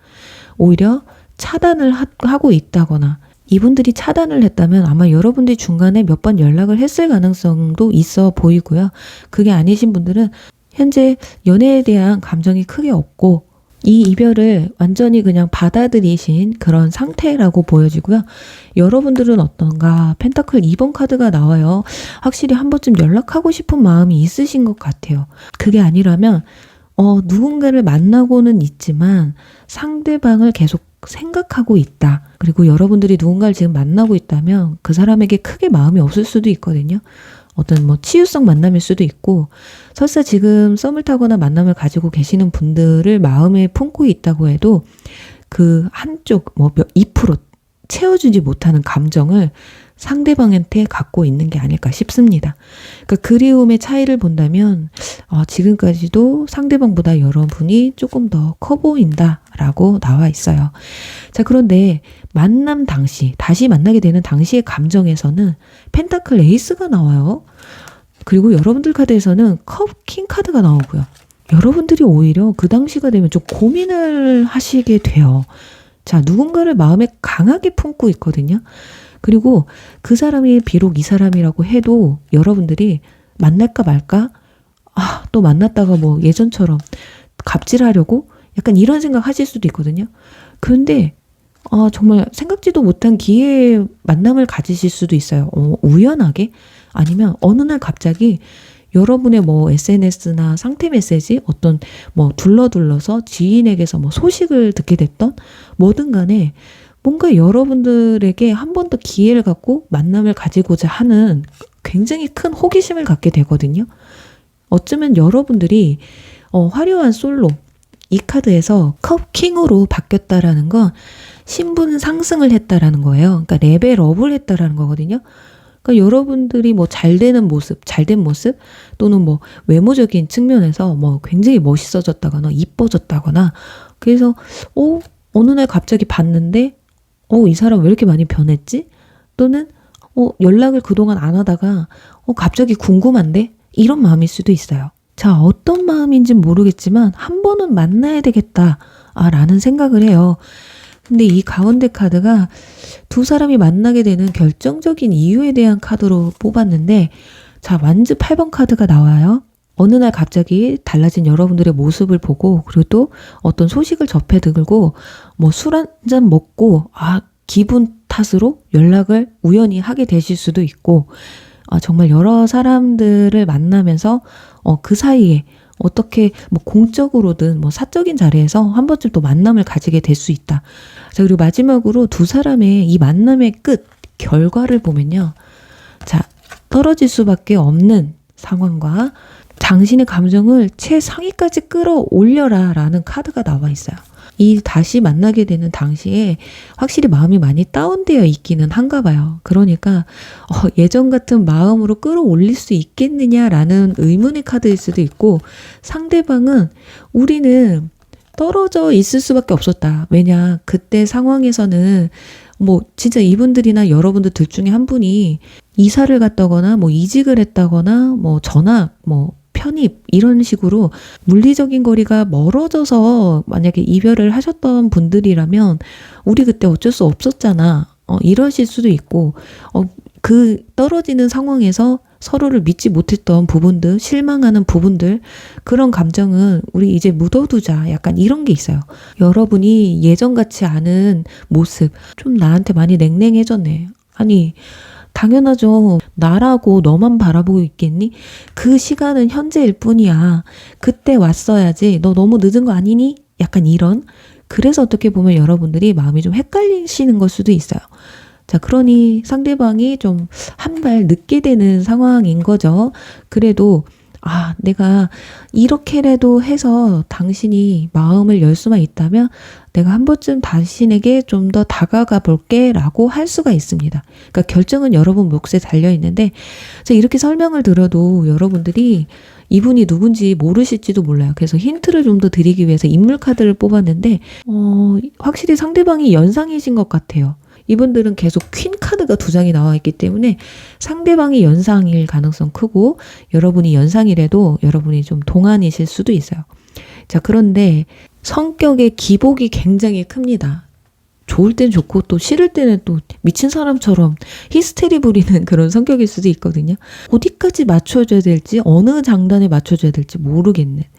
오히려 차단을 하고 있다거나 이분들이 차단을 했다면 아마 여러분들이 중간에 몇 번 연락을 했을 가능성도 있어 보이고요. 그게 아니신 분들은 현재 연애에 대한 감정이 크게 없고 이 이별을 완전히 그냥 받아들이신 그런 상태라고 보여지고요. 여러분들은 어떤가? 펜타클 2번 카드가 나와요. 확실히 한 번쯤 연락하고 싶은 마음이 있으신 것 같아요. 그게 아니라면 누군가를 만나고는 있지만 상대방을 계속 생각하고 있다. 그리고 여러분들이 누군가를 지금 만나고 있다면 그 사람에게 크게 마음이 없을 수도 있거든요. 어떤 치유성 만남일 수도 있고 설사 지금 썸을 타거나 만남을 가지고 계시는 분들을 마음에 품고 있다고 해도 그 한쪽 2% 채워주지 못하는 감정을 상대방한테 갖고 있는 게 아닐까 싶습니다. 그러니까 그리움의 차이를 본다면 지금까지도 상대방보다 여러분이 조금 더 커 보인다라고 나와 있어요. 자, 그런데 만남 당시, 다시 만나게 되는 당시의 감정에서는 펜타클 에이스가 나와요. 그리고 여러분들 카드에서는 컵 킹 카드가 나오고요. 여러분들이 오히려 그 당시가 되면 좀 고민을 하시게 돼요. 자, 누군가를 마음에 강하게 품고 있거든요. 그리고 그 사람이 비록 이 사람이라고 해도 여러분들이 만날까 말까? 또 만났다가 예전처럼 갑질하려고? 약간 이런 생각 하실 수도 있거든요. 그런데 정말 생각지도 못한 기회에 만남을 가지실 수도 있어요. 우연하게? 아니면 어느 날 갑자기 여러분의 SNS나 상태 메시지 어떤 둘러서 지인에게서 소식을 듣게 됐던 뭐든 간에 뭔가 여러분들에게 한 번 더 기회를 갖고 만남을 가지고자 하는 굉장히 큰 호기심을 갖게 되거든요. 어쩌면 여러분들이 화려한 솔로 이 카드에서 컵 킹으로 바뀌었다라는 건 신분 상승을 했다라는 거예요. 그러니까 레벨업을 했다라는 거거든요. 그러니까 여러분들이 잘되는 모습, 잘된 모습 또는 외모적인 측면에서 굉장히 멋있어졌다거나 이뻐졌다거나 그래서 어느 날 갑자기 봤는데 이 사람 왜 이렇게 많이 변했지? 또는 연락을 그동안 안 하다가 갑자기 궁금한데? 이런 마음일 수도 있어요. 자, 어떤 마음인지는 모르겠지만 한 번은 만나야 되겠다 라는 생각을 해요. 근데 이 가운데 카드가 두 사람이 만나게 되는 결정적인 이유에 대한 카드로 뽑았는데 자, 완즈 8번 카드가 나와요. 어느 날 갑자기 달라진 여러분들의 모습을 보고 그리고 또 어떤 소식을 접해 들고 술 한잔 먹고 기분 탓으로 연락을 우연히 하게 되실 수도 있고 정말 여러 사람들을 만나면서 그 사이에 어떻게 공적으로든 사적인 자리에서 한 번쯤 또 만남을 가지게 될 수 있다. 자, 그리고 마지막으로 두 사람의 이 만남의 끝 결과를 보면요. 자, 떨어질 수밖에 없는 상황과 당신의 감정을 최상위까지 끌어올려라 라는 카드가 나와 있어요. 이 다시 만나게 되는 당시에 확실히 마음이 많이 다운되어 있기는 한가 봐요. 그러니까 예전 같은 마음으로 끌어올릴 수 있겠느냐라는 의문의 카드일 수도 있고 상대방은 우리는 떨어져 있을 수밖에 없었다. 왜냐 그때 상황에서는 뭐 진짜 이분들이나 여러분들 둘 중에 한 분이 이사를 갔다거나 뭐 이직을 했다거나 뭐 전학 뭐 편입 이런 식으로 물리적인 거리가 멀어져서 만약에 이별을 하셨던 분들이라면 우리 그때 어쩔 수 없었잖아. 이러실 수도 있고 그 떨어지는 상황에서 서로를 믿지 못했던 부분들, 실망하는 부분들, 그런 감정은 우리 이제 묻어두자. 약간 이런 게 있어요. 여러분이 예전 같지 않은 모습, 좀 나한테 많이 냉랭해졌네. 아니, 당연하죠. 나라고 너만 바라보고 있겠니? 그 시간은 현재일 뿐이야. 그때 왔어야지. 너 너무 늦은 거 아니니? 약간 이런. 그래서 어떻게 보면 여러분들이 마음이 좀 헷갈리시는 걸 수도 있어요. 자, 그러니 상대방이 좀 한 발 늦게 되는 상황인 거죠. 그래도 내가 이렇게라도 해서 당신이 마음을 열 수만 있다면 내가 한 번쯤 당신에게 좀 더 다가가 볼게 라고 할 수가 있습니다. 그러니까 결정은 여러분 몫에 달려 있는데 이렇게 설명을 들어도 여러분들이 이분이 누군지 모르실지도 몰라요. 그래서 힌트를 좀 더 드리기 위해서 인물 카드를 뽑았는데 확실히 상대방이 연상이신 것 같아요. 이분들은 계속 퀸 카드가 2장이 나와 있기 때문에 상대방이 연상일 가능성 크고 여러분이 연상이라도 여러분이 좀 동안이실 수도 있어요. 자, 그런데 성격의 기복이 굉장히 큽니다. 좋을 땐 좋고 또 싫을 때는 또 미친 사람처럼 히스테리 부리는 그런 성격일 수도 있거든요. 어디까지 맞춰줘야 될지 어느 장단에 맞춰줘야 될지 모르겠네.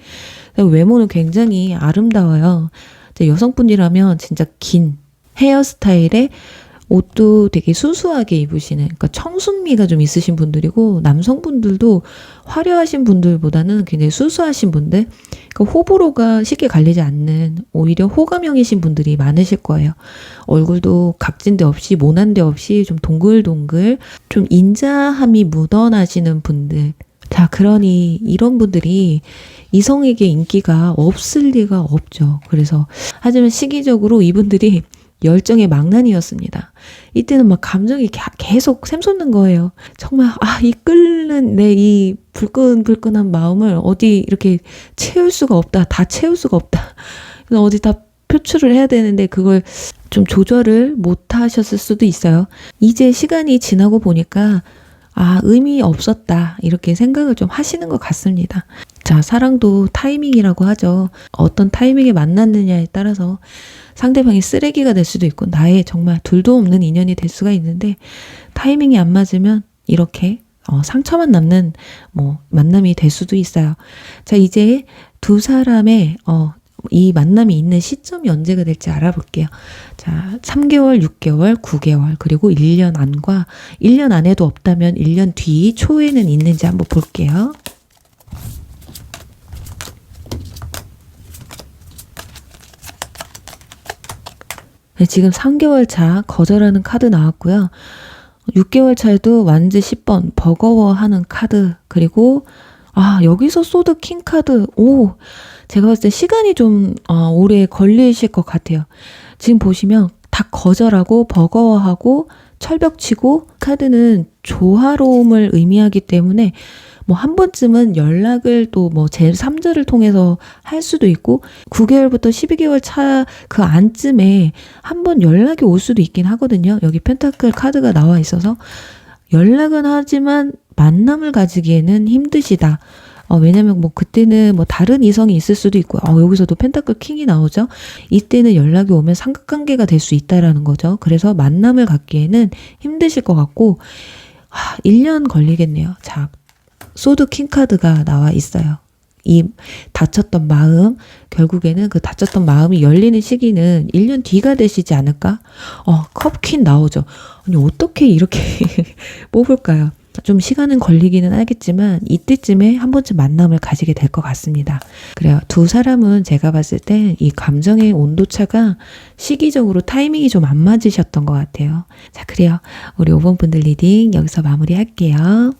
외모는 굉장히 아름다워요. 여성분이라면 진짜 긴 헤어스타일에 옷도 되게 수수하게 입으시는, 그러니까 청순미가 좀 있으신 분들이고 남성분들도 화려하신 분들보다는 굉장히 수수하신 분들, 그러니까 호불호가 쉽게 갈리지 않는 오히려 호감형이신 분들이 많으실 거예요. 얼굴도 각진 데 없이 모난 데 없이 좀 동글동글 좀 인자함이 묻어나시는 분들. 자, 그러니 이런 분들이 이성에게 인기가 없을 리가 없죠. 그래서 하지만 시기적으로 이분들이 열정의 망난이었습니다. 이때는 막 감정이 계속 샘솟는 거예요. 정말 이 끓는 내 이 불끈불끈한 마음을 어디 이렇게 채울 수가 없다. 다 채울 수가 없다. 어디 다 표출을 해야 되는데 그걸 좀 조절을 못 하셨을 수도 있어요. 이제 시간이 지나고 보니까 의미 없었다. 이렇게 생각을 좀 하시는 것 같습니다. 자, 사랑도 타이밍이라고 하죠. 어떤 타이밍에 만났느냐에 따라서 상대방이 쓰레기가 될 수도 있고 나의 정말 둘도 없는 인연이 될 수가 있는데 타이밍이 안 맞으면 이렇게 상처만 남는 만남이 될 수도 있어요. 자, 이제 두 사람의 이 만남이 있는 시점이 언제가 될지 알아볼게요. 자, 3개월, 6개월, 9개월, 그리고 1년 안과 1년 안에도 없다면 1년 뒤 초에는 있는지 한번 볼게요. 네, 지금 3개월 차 거절하는 카드 나왔고요. 6개월 차에도 완즈 10번 버거워하는 카드, 그리고 여기서 소드 킹 카드. 제가 봤을 때 시간이 좀 오래 걸리실 것 같아요. 지금 보시면 다 거절하고 버거워하고 철벽치고, 카드는 조화로움을 의미하기 때문에 한 번쯤은 연락을 또 제3자를 통해서 할 수도 있고 9개월부터 12개월 차 그 안쯤에 한번 연락이 올 수도 있긴 하거든요. 여기 펜타클 카드가 나와 있어서 연락은 하지만 만남을 가지기에는 힘드시다. 왜냐면 그때는 다른 이성이 있을 수도 있고요. 여기서도 펜타클 킹이 나오죠. 이때는 연락이 오면 삼각관계가 될 수 있다라는 거죠. 그래서 만남을 갖기에는 힘드실 것 같고 1년 걸리겠네요. 자, 소드 킹 카드가 나와 있어요. 이 다쳤던 마음, 결국에는 그 다쳤던 마음이 열리는 시기는 1년 뒤가 되시지 않을까? 컵 퀸 나오죠. 아니, 어떻게 이렇게 뽑을까요? 좀 시간은 걸리기는 하겠지만 이때쯤에 한 번쯤 만남을 가지게 될 것 같습니다. 그래요. 두 사람은 제가 봤을 때 이 감정의 온도차가 시기적으로 타이밍이 좀 안 맞으셨던 것 같아요. 자, 그래요. 우리 5번 분들 리딩 여기서 마무리할게요.